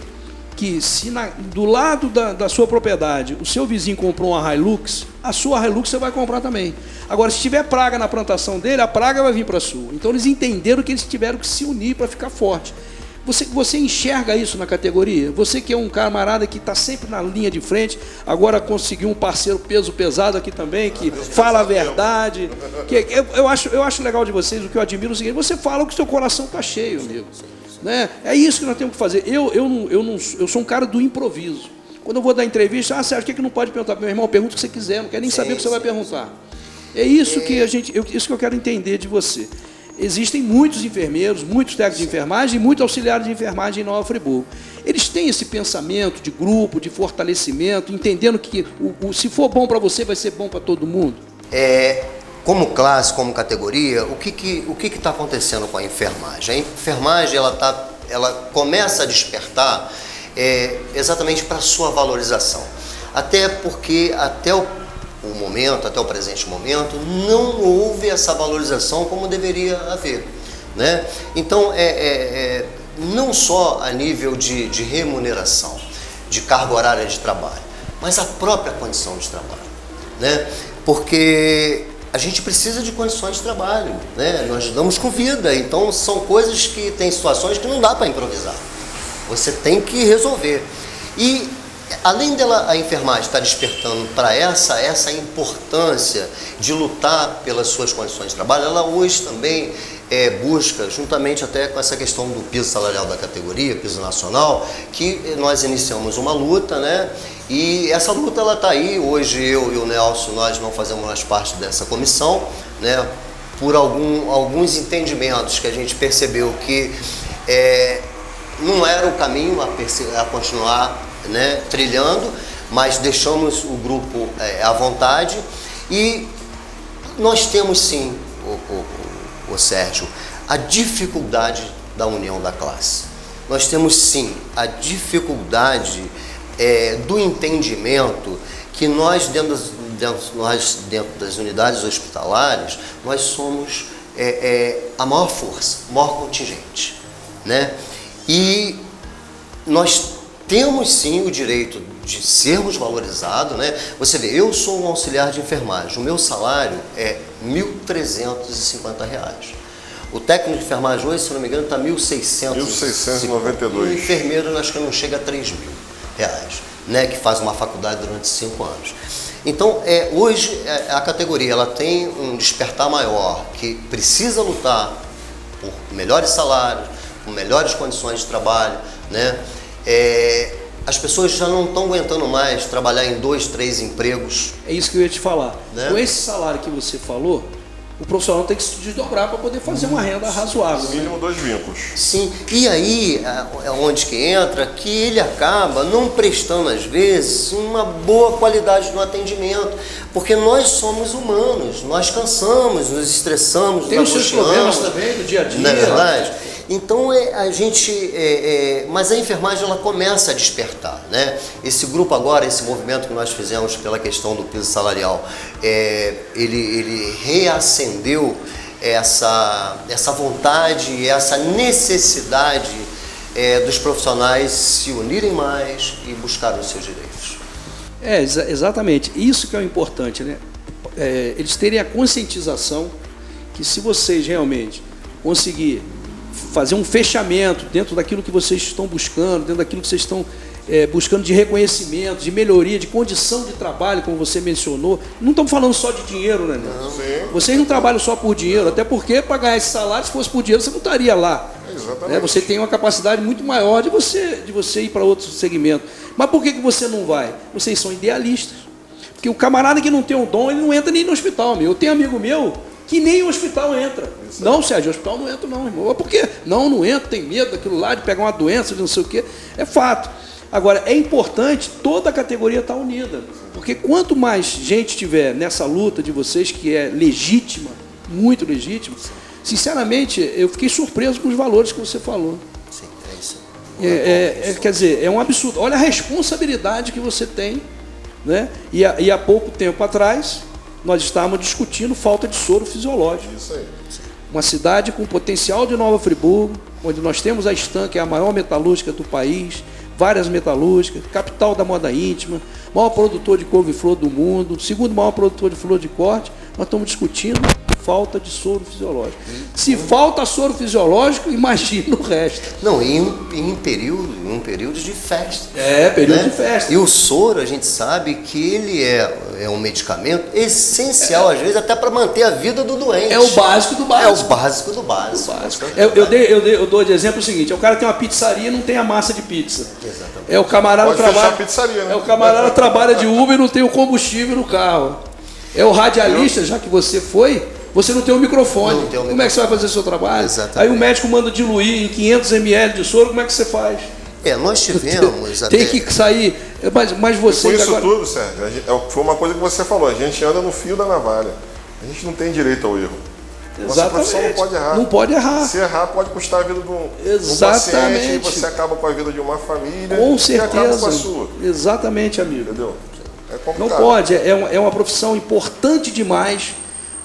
que se do lado da sua propriedade o seu vizinho comprou uma Hilux, a sua Hilux você vai comprar também. Agora, se tiver praga na plantação dele, a praga vai vir para a sua. Então, eles entenderam que eles tiveram que se unir para ficar forte. Você enxerga isso na categoria? Você que é um camarada que está sempre na linha de frente, agora conseguiu um parceiro peso pesado aqui também, que fala a verdade. Eu acho legal de vocês, o que eu admiro é o seguinte: você fala o que o seu coração está cheio, amigo. Né? É isso que nós temos que fazer. Eu sou um cara do improviso. Quando eu vou dar entrevista, Sérgio, o que não pode perguntar? Meu irmão, pergunta o que você quiser, não quero nem saber o que você vai perguntar. É isso que isso que eu quero entender de você. Existem muitos enfermeiros, muitos técnicos de enfermagem e muitos auxiliares de enfermagem em Nova Friburgo. Eles têm esse pensamento de grupo, de fortalecimento, entendendo que se for bom para você, vai ser bom para todo mundo? Como classe, como categoria, o que está acontecendo com a enfermagem? A enfermagem ela começa a despertar exatamente para a sua valorização. Até porque até o presente momento, não houve essa valorização como deveria haver, né? Então, não só a nível de remuneração, de carga horária de trabalho, mas a própria condição de trabalho, né? Porque a gente precisa de condições de trabalho, né? Nós lidamos com vida, então são coisas que tem situações que não dá para improvisar. Você tem que resolver. E além a enfermagem estar despertando para essa importância de lutar pelas suas condições de trabalho, ela hoje também busca, juntamente até com essa questão do piso salarial da categoria, piso nacional, que nós iniciamos uma luta, né? E essa luta ela está aí. Hoje eu e o Nelson, nós não fazemos mais parte dessa comissão, né? Por alguns entendimentos que a gente percebeu que não era o caminho a continuar, né, trilhando, mas deixamos o grupo à vontade. E nós temos sim, o Sérgio, a dificuldade da união da classe. Nós temos sim a dificuldade do entendimento que nós dentro das unidades hospitalares, nós somos a maior força, o maior contingente, né? E nós temos sim o direito de sermos valorizados, né? Você vê, eu sou um auxiliar de enfermagem, o meu salário é R$ 1.350. O técnico de enfermagem hoje, se não me engano, está R$ 1.692. O enfermeiro, acho que não chega a R$ 3.000, né? Que faz uma faculdade durante 5 anos. Então, hoje a categoria ela tem um despertar maior, que precisa lutar por melhores salários, por melhores condições de trabalho, né? As pessoas já não estão aguentando mais trabalhar em 2, 3 empregos. É isso que eu ia te falar. Né? Com esse salário que você falou, o profissional tem que se desdobrar para poder fazer uma renda razoável. No mínimo 2 vínculos. Sim, e aí é onde que entra que ele acaba não prestando, às vezes, uma boa qualidade no atendimento, porque nós somos humanos, nós cansamos, nos estressamos, tem os seus problemas também do dia a dia. Não é verdade? Então a gente, mas a enfermagem ela começa a despertar, né? Esse grupo agora, esse movimento que nós fizemos pela questão do piso salarial, ele reacendeu essa vontade e essa necessidade dos profissionais se unirem mais e buscarem os seus direitos. Exatamente. Isso que é o importante, né? Eles terem a conscientização que se vocês realmente conseguirem fazer um fechamento dentro daquilo que vocês estão buscando, dentro daquilo que vocês estão buscando de reconhecimento, de melhoria, de condição de trabalho, como você mencionou. Não estamos falando só de dinheiro, né? Vocês não trabalham só por dinheiro, até porque para ganhar esse salário, se fosse por dinheiro, você não estaria lá. Né? Você tem uma capacidade muito maior de você ir para outro segmento. Mas por que você não vai? Vocês são idealistas. Porque o camarada que não tem o dom, ele não entra nem no hospital, meu. Eu tenho amigo meu que nem o hospital entra. Não, Sérgio, o hospital não entra não, irmão. Por quê? Não entra, tem medo daquilo lá, de pegar uma doença, de não sei o quê. É fato. Agora, é importante toda a categoria estar unida. Porque quanto mais gente tiver nessa luta de vocês, que é legítima, muito legítima, sinceramente, eu fiquei surpreso com os valores que você falou. Sim, é isso. Quer dizer, é um absurdo. Olha a responsabilidade que você tem, né? E há pouco tempo atrás, nós estávamos discutindo falta de soro fisiológico. Isso aí. Uma cidade com potencial de Nova Friburgo, onde nós temos a Stan, que é a maior metalúrgica do país, várias metalúrgicas, capital da moda íntima, maior produtor de couve-flor do mundo, segundo maior produtor de flor de corte. Nós estamos discutindo falta de soro fisiológico. Se falta soro fisiológico, imagina o resto. Não, em um período de festa. Período de festa. E o soro, a gente sabe que ele é um medicamento essencial, às vezes, até para manter a vida do doente. É o básico do básico. É o básico do básico. Eu dou de exemplo o seguinte: o cara tem uma pizzaria e não tem a massa de pizza. Exatamente. O camarada Pode fechar a pizzaria, né? O camarada trabalha de Uber e não tem o combustível no carro. É o radialista, já que você foi, você não tem o microfone. Como é que você vai fazer o seu trabalho? Exatamente. Aí o médico manda diluir em 500 ml de soro, como é que você faz? Nós tivemos Tem que sair. Mas vocês com isso agora... tudo, Sérgio, foi uma coisa que você falou, a gente anda no fio da navalha. A gente não tem direito ao erro. Nossa profissão não pode errar. Não pode errar. Se errar, pode custar a vida de um paciente, e você acaba com a vida de uma família. Com certeza. E acaba com a sua. Exatamente, amigo. Entendeu? É complicado. Não pode. É uma profissão importante demais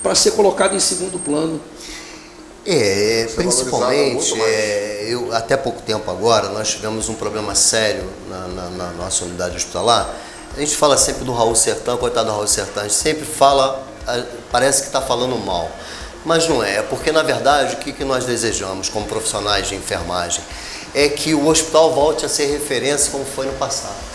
para ser colocada em segundo plano. Principalmente, até pouco tempo agora, nós tivemos um problema sério na nossa unidade hospitalar. A gente fala sempre do Raul Sertã, coitado do Raul Sertã, a gente sempre fala, parece que está falando mal. Mas não é, porque na verdade o que nós desejamos como profissionais de enfermagem é que o hospital volte a ser referência como foi no passado.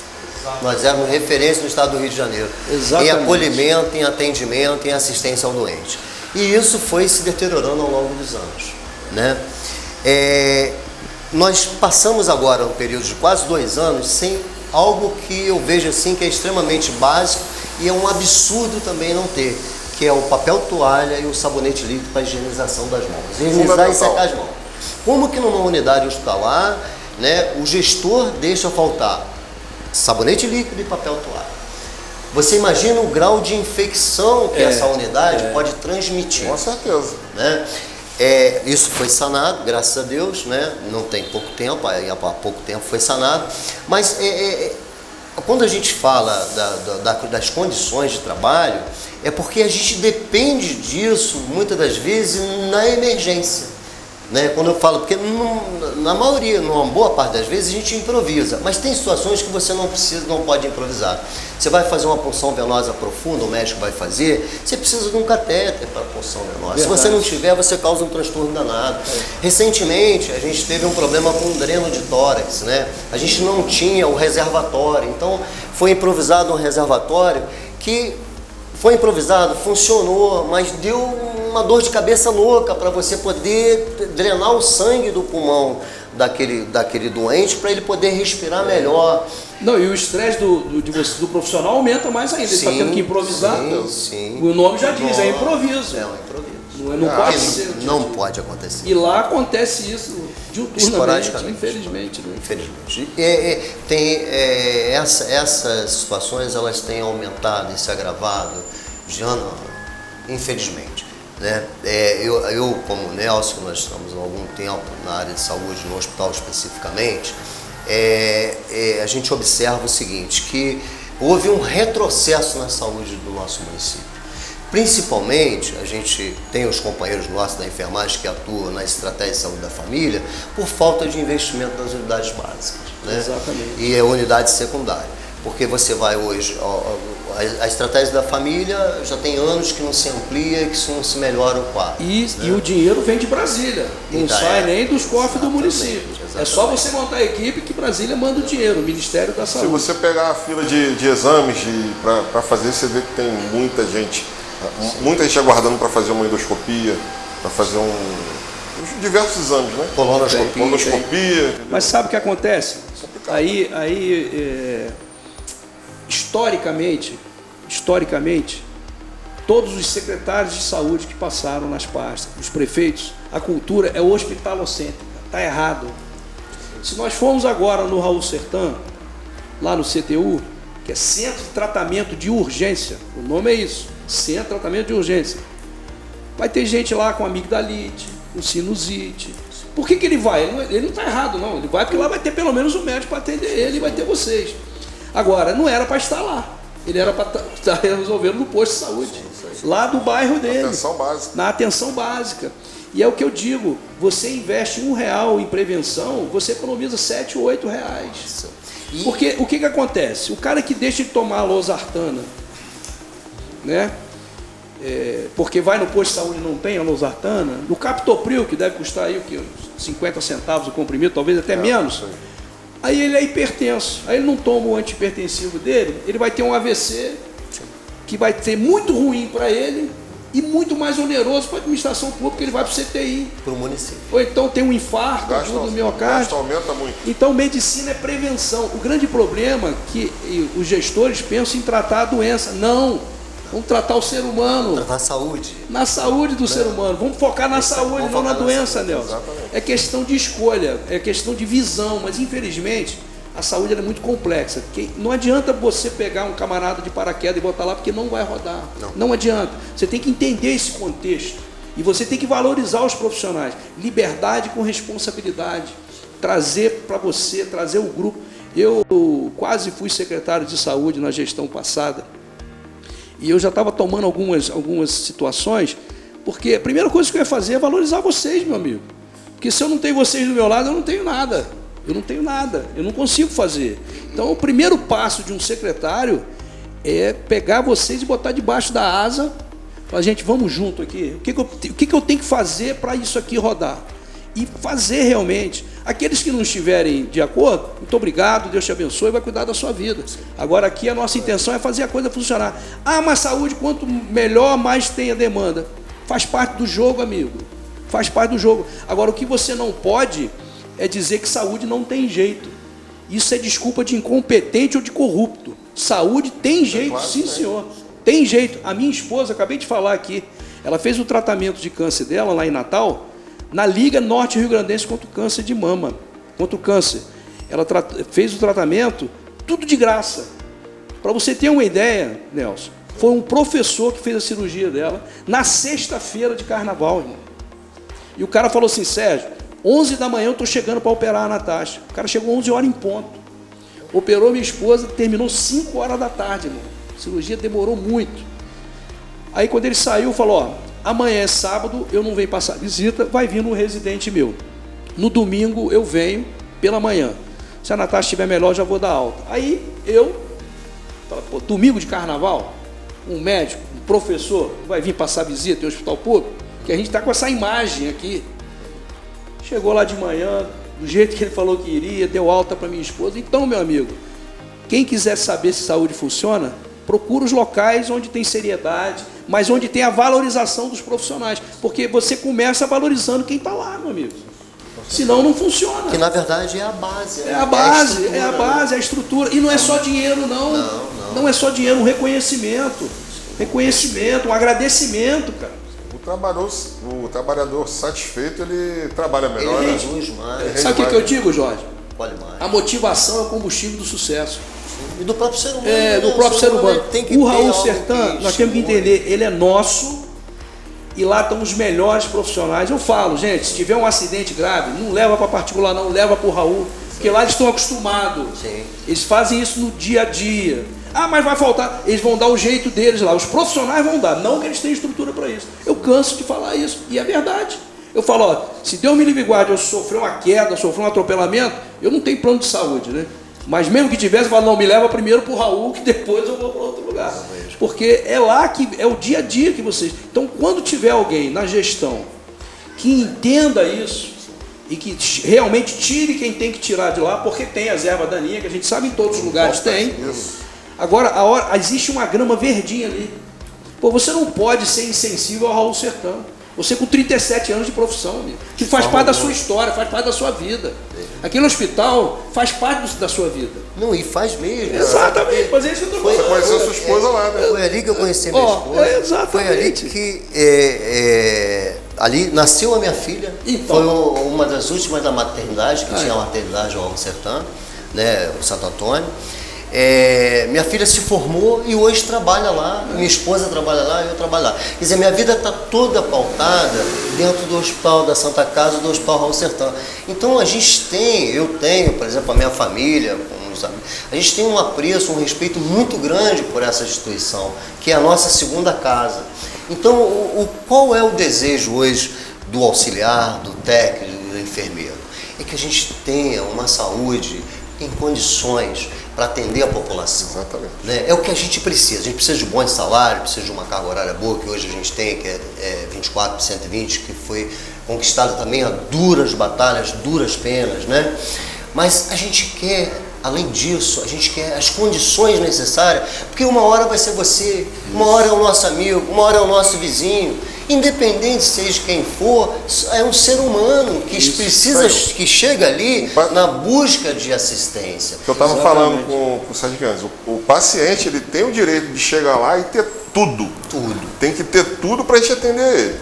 Nós éramos referência no estado do Rio de Janeiro. Exatamente. Em acolhimento, em atendimento, em assistência ao doente. E isso foi se deteriorando ao longo dos anos, né? Nós passamos agora um período de quase 2 anos sem algo que eu vejo assim que é extremamente básico e é um absurdo também não ter, que é o papel toalha e o sabonete líquido para higienização das mãos. Higienizar e secar as mãos. Como que numa unidade hospitalar, né, o gestor deixa faltar sabonete líquido e papel toalha? Você imagina o grau de infecção que essa unidade pode transmitir. Com certeza. Né? Isso foi sanado, graças a Deus, né? Não tem pouco tempo, há pouco tempo foi sanado. Mas quando a gente fala das condições de trabalho, é porque a gente depende disso, muitas das vezes, na emergência. Né? Quando eu falo, porque na maioria, numa boa parte das vezes, a gente improvisa, mas tem situações que você não pode improvisar. Você vai fazer uma punção venosa profunda, o médico vai fazer, você precisa de um catéter para punção venosa. Verdade. Se você não tiver, você causa um transtorno danado. Recentemente, a gente teve um problema com um dreno de tórax, né? A gente não tinha o reservatório, então foi improvisado um reservatório que foi improvisado, funcionou, mas deu uma dor de cabeça louca para você poder drenar o sangue do pulmão daquele doente para ele poder respirar melhor. Não, e o estresse do profissional aumenta mais ainda. Ele está tendo que improvisar. Sim. O nome já diz, é improviso. É um improviso. Não pode ser. Não pode acontecer. E lá acontece isso diuturnamente, infelizmente. Né? Infelizmente. Essas situações elas têm aumentado e se agravado de ano a ano, infelizmente. Né? Eu, como Nelson, nós estamos há algum tempo na área de saúde, no hospital especificamente, a gente observa o seguinte, que houve um retrocesso na saúde do nosso município. Principalmente, a gente tem os companheiros nossos da enfermagem que atuam na estratégia de saúde da família por falta de investimento nas unidades básicas, né? Exatamente. E a unidade secundária. Porque você vai hoje, a estratégia da família já tem anos que não se amplia, que não se melhora o quadro. E o dinheiro vem de Brasília, não sai nem dos cofres do município. Exatamente. É só você montar a equipe que Brasília manda o dinheiro, o Ministério da Saúde. Se você pegar a fila de exames para fazer, você vê que tem muita gente aguardando para fazer uma endoscopia, para fazer diversos exames, né? Colonoscopia. Mas sabe o que acontece? Historicamente, todos os secretários de saúde que passaram nas pastas, os prefeitos, a cultura é hospitalocêntrica. Está errado. Se nós formos agora no Raul Sertã, lá no CTU, que é Centro de Tratamento de Urgência, o nome é isso, Centro de Tratamento de Urgência, vai ter gente lá com amigdalite, com sinusite. Por que ele vai? Ele não está errado, não. Ele vai porque lá vai ter pelo menos um médico para atender ele e vai ter vocês. Agora, não era para estar lá. Ele era para estar resolvendo no posto de saúde, lá do bairro dele. Atenção básica. Na atenção básica. E é o que eu digo, você investe R$1 em prevenção, você economiza R$7 ou R$8. Porque o que acontece? O cara que deixa de tomar a losartana, né? Porque vai no posto de saúde e não tem a losartana, no captopril, que deve custar aí, uns 50 centavos o comprimido, talvez até menos. Aí ele é hipertenso, aí ele não toma o antihipertensivo dele, ele vai ter um AVC que vai ser muito ruim para ele e muito mais oneroso para a administração pública, ele vai para o CTI. Para o município. Ou então tem um infarto do miocárdio. Aumenta muito. Então medicina é prevenção. O grande problema é que os gestores pensam em tratar a doença. Não, vamos tratar o ser humano. Tratar a saúde. Na saúde do ser humano. Vamos focar na saúde, não na doença, Nelson. É questão de escolha, é questão de visão, mas infelizmente a saúde é muito complexa. Não adianta você pegar um camarada de paraquedas e botar lá porque não vai rodar. Não adianta. Você tem que entender esse contexto e você tem que valorizar os profissionais. Liberdade com responsabilidade. Trazer para você, trazer o grupo. Eu quase fui secretário de saúde na gestão passada e eu já estava tomando algumas situações, porque a primeira coisa que eu ia fazer é valorizar vocês, meu amigo. Porque se eu não tenho vocês do meu lado, eu não tenho nada. Eu não consigo fazer. Então, o primeiro passo de um secretário é pegar vocês e botar debaixo da asa, falar, gente, vamos junto aqui. O que eu tenho que fazer para isso aqui rodar? E fazer realmente. Aqueles que não estiverem de acordo, muito obrigado, Deus te abençoe e vai cuidar da sua vida. Agora aqui a nossa intenção é fazer a coisa funcionar. Mas saúde, quanto melhor, mais tem a demanda. Faz parte do jogo, amigo. Faz parte do jogo. Agora, o que você não pode é dizer que saúde não tem jeito. Isso é desculpa de incompetente ou de corrupto. Saúde tem jeito, claro, sim, senhor. Tem jeito. A minha esposa, acabei de falar aqui, ela fez o tratamento de câncer dela lá em Natal, na Liga Norte Rio Grandense contra o câncer de mama, contra o câncer. Ela fez o tratamento, tudo de graça. Para você ter uma ideia, Nelson, foi um professor que fez a cirurgia dela na sexta-feira de carnaval, irmão. E o cara falou assim, Sérgio, 11 da manhã eu estou chegando para operar a Natasha. O cara chegou 11 horas em ponto. Operou minha esposa, terminou 5 horas da tarde, irmão. A cirurgia demorou muito. Aí quando ele saiu, falou, amanhã é sábado, eu não venho passar visita, vai vir um residente meu. No domingo eu venho pela manhã. Se a Natasha estiver melhor, já vou dar alta. Aí eu, pô, domingo de carnaval, um médico, um professor, vai vir passar visita em hospital público, que a gente está com essa imagem aqui. Chegou lá de manhã, do jeito que ele falou que iria, deu alta para minha esposa. Então, meu amigo, quem quiser saber se saúde funciona, procura os locais onde tem seriedade, mas onde tem a valorização dos profissionais, porque você começa valorizando quem está lá, meu amigo. Senão não funciona. Que na verdade é a base. É a base, é a base, é a estrutura. E não é só dinheiro, não. Não é só dinheiro, um reconhecimento. Reconhecimento, um agradecimento, cara. O trabalhador satisfeito, ele trabalha melhor. Ele reduz mais. Sabe o que eu digo, Jorge? Colhe mais. A motivação é o combustível do sucesso. E do próprio ser humano. É, do próprio ser humano. O Raul Sertã, nós temos que entender, ele é nosso e lá estão os melhores profissionais. Eu falo, gente, se tiver um acidente grave, não leva para particular, não, leva para o Raul, porque lá eles estão acostumados. Sim. Eles fazem isso no dia a dia. Ah, mas vai faltar. Eles vão dar o jeito deles lá. Os profissionais vão dar, não que eles tenham estrutura para isso. Eu canso de falar isso, e é verdade. Eu falo, ó, se Deus me livre e guarde, eu sofrer uma queda, sofrer um atropelamento, eu não tenho plano de saúde, né? Mas mesmo que tivesse, eu falo, não, me leva primeiro para o Raul, que depois eu vou para outro lugar. Porque é lá que é o dia a dia que vocês... Então, quando tiver alguém na gestão que entenda isso e que realmente tire quem tem que tirar de lá, porque tem as ervas daninhas, que a gente sabe em todos os lugares tem. Agora, existe uma grama verdinha ali. Pô, você não pode ser insensível ao Raul Sertã. Você com 37 anos de profissão, amigo, que faz parte da sua história, faz parte da sua vida. Aquele hospital faz parte da sua vida. Não, e faz mesmo. Exatamente, mas é isso que eu estou falando. Você conheceu sua esposa lá, né? Foi ali que eu conheci minha esposa. Exatamente. Foi ali que ali nasceu a minha filha. Então. Foi uma das últimas da maternidade, que tinha a maternidade ao Sertã, né, o Santo Antônio. Minha filha se formou e hoje trabalha lá, minha esposa trabalha lá e eu trabalho lá. Quer dizer, minha vida está toda pautada dentro do Hospital da Santa Casa, do Hospital Raul Sertã. Então eu tenho, por exemplo, a minha família, a gente tem um apreço, um respeito muito grande por essa instituição, que é a nossa segunda casa. Então, qual é o desejo hoje do auxiliar, do técnico, do enfermeiro? É que a gente tenha uma saúde em condições para atender a população. Exatamente. Né? É o que a gente precisa de bons salários, precisa de uma carga horária boa, que hoje a gente tem, que é 24 por 120, que foi conquistada também a duras batalhas, duras penas, né? Mas a gente quer, além disso, a gente quer as condições necessárias, porque uma hora vai ser você, uma hora é o nosso amigo, uma hora é o nosso vizinho, independente seja quem for, é um ser humano que precisa, que chega ali na busca de assistência. Eu estava falando com o Sérgio antes, o paciente ele tem o direito de chegar lá e ter tudo. Tem que ter tudo para a gente atender ele.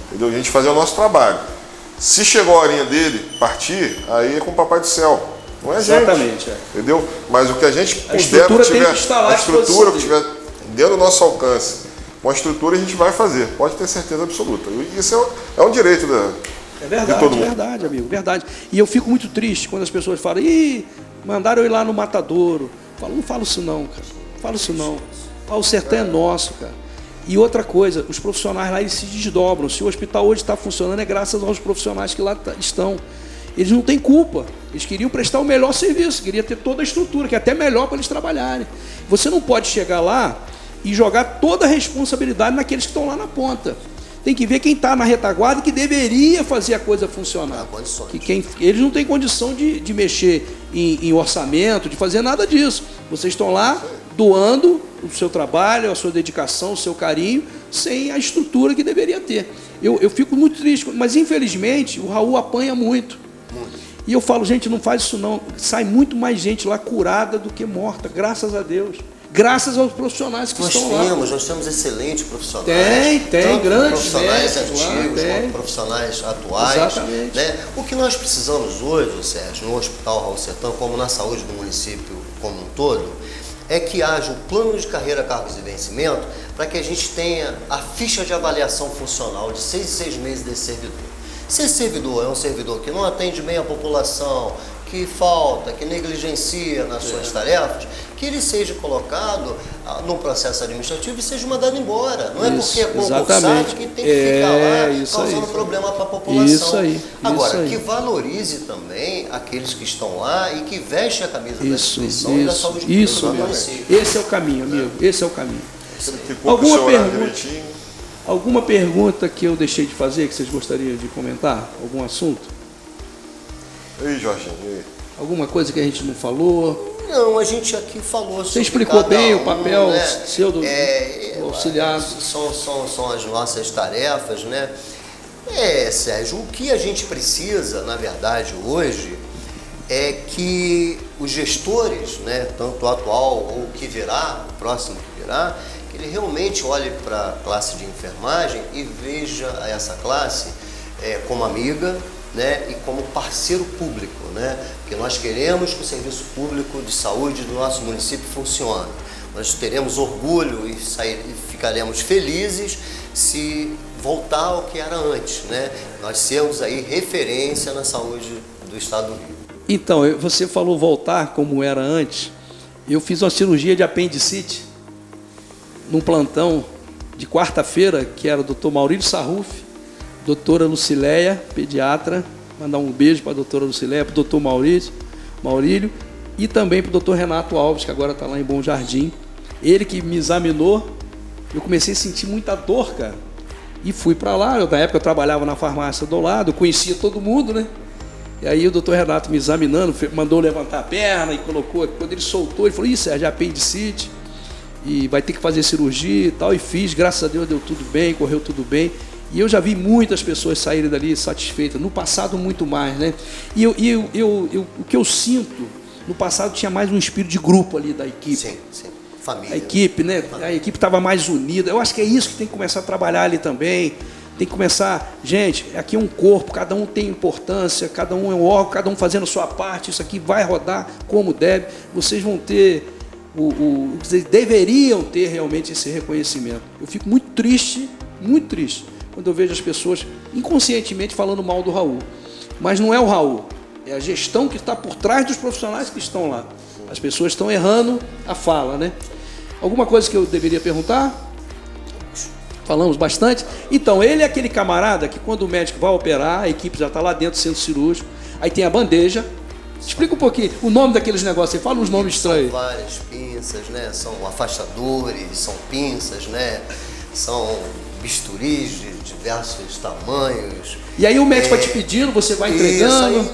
Entendeu? A gente fazer o nosso trabalho. Se chegou a horinha dele partir, aí é com o Papai do Céu. Não é Exatamente, gente. Entendeu? Mas o que a gente puder, estrutura tem que estar lá, a estrutura que tiver dentro do nosso alcance, uma estrutura a gente vai fazer, pode ter certeza absoluta. E isso é um direito de todo mundo. É verdade, amigo, verdade. E eu fico muito triste quando as pessoas falam, mandaram eu ir lá no Matadouro. Eu falo, não falo isso não, cara. Não falo isso não. O Sertã é nosso, cara. E outra coisa, os profissionais lá eles se desdobram. Se o hospital hoje está funcionando é graças aos profissionais que lá estão. Eles não têm culpa. Eles queriam prestar o melhor serviço, queriam ter toda a estrutura, que é até melhor para eles trabalharem. Você não pode chegar lá e jogar toda a responsabilidade naqueles que estão lá na ponta. Tem que ver quem está na retaguarda que deveria fazer a coisa funcionar. Eles não têm condição de mexer em orçamento, de fazer nada disso. Vocês estão lá doando o seu trabalho, a sua dedicação, o seu carinho, sem a estrutura que deveria ter. Eu fico muito triste, mas infelizmente o Raul apanha muito. E eu falo, gente, não faz isso não. Sai muito mais gente lá curada do que morta, graças a Deus. Graças aos profissionais que estão lá. Nós temos excelentes profissionais. Tem grandes profissionais antigos, quanto profissionais atuais. Exatamente. Né? O que nós precisamos hoje, Sérgio, no Hospital Raul Sertã, como na saúde do município como um todo, é que haja um plano de carreira, cargos e vencimento, para que a gente tenha a ficha de avaliação funcional de 6 em 6 meses desse servidor. Se esse servidor é um servidor que não atende bem a população, que falta, que negligencia nas suas tarefas, que ele seja colocado num processo administrativo e seja mandado embora. Não é porque é concursado que tem que ficar lá causando problema para a população. Agora, que valorize também aqueles que estão lá e que vestem a camisa da instituição e da saúde pública do município. Esse é o caminho, amigo. Esse é o caminho. Alguma pergunta que eu deixei de fazer, que vocês gostariam de comentar? Algum assunto? Ei, Jorginho, e aí? Alguma coisa que a gente não falou? Não, a gente aqui falou sobre. Você explicou bem o papel seu do auxiliar. São as nossas tarefas, né? Sérgio, o que a gente precisa, na verdade, hoje, é que os gestores, né, tanto o atual ou o que virá, o próximo que virá, que ele realmente olhe para a classe de enfermagem e veja essa classe como amiga, né, e como parceiro público, né, porque nós queremos que o serviço público de saúde do nosso município funcione. Nós teremos orgulho e ficaremos felizes se voltar ao que era antes, né? Nós sermos aí referência na saúde do estado do Rio. Então, você falou voltar como era antes. Eu fiz uma cirurgia de apendicite num plantão de quarta-feira, que era o doutor Maurílio Sarruf, doutora Lucileia, pediatra, mandar um beijo para a doutora Lucileia, para o doutor Maurílio, e também para o doutor Renato Alves, que agora está lá em Bom Jardim. Ele que me examinou, eu comecei a sentir muita dor, cara, e fui para lá. Na época eu trabalhava na farmácia do lado, eu conhecia todo mundo, né? E aí o doutor Renato me examinando, mandou levantar a perna e colocou, quando ele soltou, ele falou, isso é apendicite, e vai ter que fazer cirurgia e tal, e fiz, graças a Deus deu tudo bem, correu tudo bem. E eu já vi muitas pessoas saírem dali satisfeitas, no passado muito mais, né? E o que eu sinto, no passado tinha mais um espírito de grupo ali da equipe. Sim, família. A equipe, né? A equipe estava mais unida. Eu acho que é isso que tem que começar a trabalhar ali também. Tem que começar, gente, aqui é um corpo, cada um tem importância, cada um é um órgão, cada um fazendo a sua parte, isso aqui vai rodar como deve. Vocês vão ter, vocês deveriam ter realmente esse reconhecimento. Eu fico muito triste, quando eu vejo as pessoas inconscientemente falando mal do Raul. Mas não é o Raul, é a gestão que está por trás dos profissionais que estão lá. As pessoas estão errando a fala, né? Alguma coisa que eu deveria perguntar? Falamos bastante. Então, ele é aquele camarada que quando o médico vai operar, a equipe já está lá dentro do centro cirúrgico, aí tem a bandeja. Explica um pouquinho o nome daqueles negócios, fala uns nomes estranhos. São várias pinças, né? São afastadores, são pinças, né? São bisturis de diversos tamanhos. E aí o médico vai te pedindo, você vai entregando.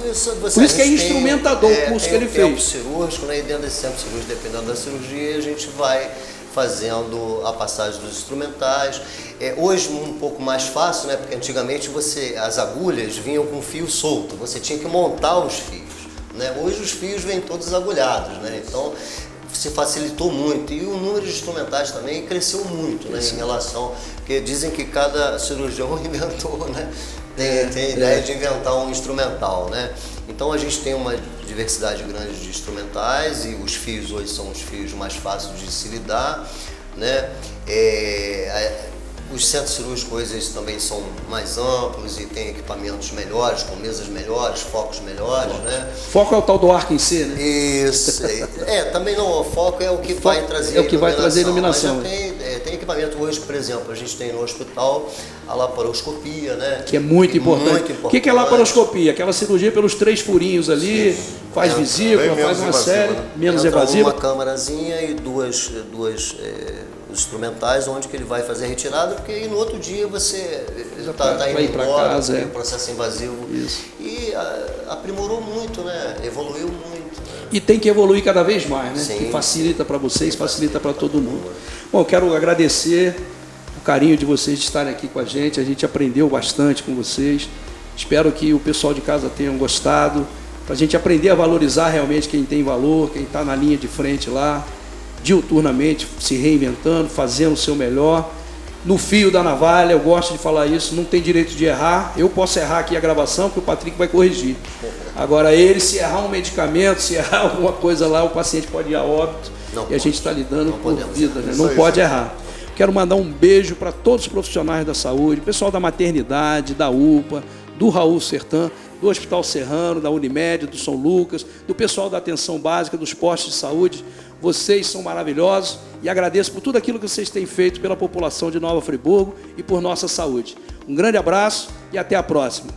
Por isso que é instrumentador o curso que ele fez. Tempo cirúrgico, né? E dentro desse tempo cirúrgico, dependendo da cirurgia, a gente vai fazendo a passagem dos instrumentais. Hoje um pouco mais fácil, né? Porque antigamente as agulhas vinham com fio solto, você tinha que montar os fios, né? Hoje os fios vêm todos agulhados, né? Então se facilitou muito, e o número de instrumentais também cresceu muito, né, em relação, porque dizem que cada cirurgião inventou, né, tem a ideia de inventar um instrumental, né? Então a gente tem uma diversidade grande de instrumentais e os fios hoje são os fios mais fáceis de se lidar, né? Os centros cirúrgicos hoje também são mais amplos e tem equipamentos melhores, com mesas melhores, focos melhores, né? Foco é o tal do arco em C, né? Isso. Também não, o foco é o que vai trazer a iluminação. É o que vai trazer a iluminação. Mas tem equipamento hoje, por exemplo, a gente tem no hospital a laparoscopia, né? Que é muito importante. O que é laparoscopia? Aquela cirurgia pelos 3 furinhos ali, faz vesícula, faz uma série, menos evasiva. Uma câmarazinha e duas os instrumentais, onde que ele vai fazer a retirada, porque aí no outro dia você está indo embora, casa, o processo invasivo. Isso. E aprimorou muito, né? Evoluiu muito. Né? E tem que evoluir cada vez mais, né? Sim, que facilita para vocês, facilita para todo mundo. Bom, eu quero agradecer o carinho de vocês de estarem aqui com a gente aprendeu bastante com vocês. Espero que o pessoal de casa tenham gostado, para a gente aprender a valorizar realmente quem tem valor, quem está na linha de frente lá, diuturnamente, se reinventando, fazendo o seu melhor, no fio da navalha. Eu gosto de falar isso, não tem direito de errar. Eu posso errar aqui a gravação, que o Patrick vai corrigir. Agora ele, se errar um medicamento, se errar alguma coisa lá, o paciente pode ir a óbito, a gente está lidando por vida, né? Não pode errar. Quero mandar um beijo para todos os profissionais da saúde, pessoal da maternidade, da UPA, do Raul Sertan, do Hospital Serrano, da Unimed, do São Lucas, do pessoal da atenção básica, dos postos de saúde. Vocês são maravilhosos e agradeço por tudo aquilo que vocês têm feito pela população de Nova Friburgo e por nossa saúde. Um grande abraço e até a próxima.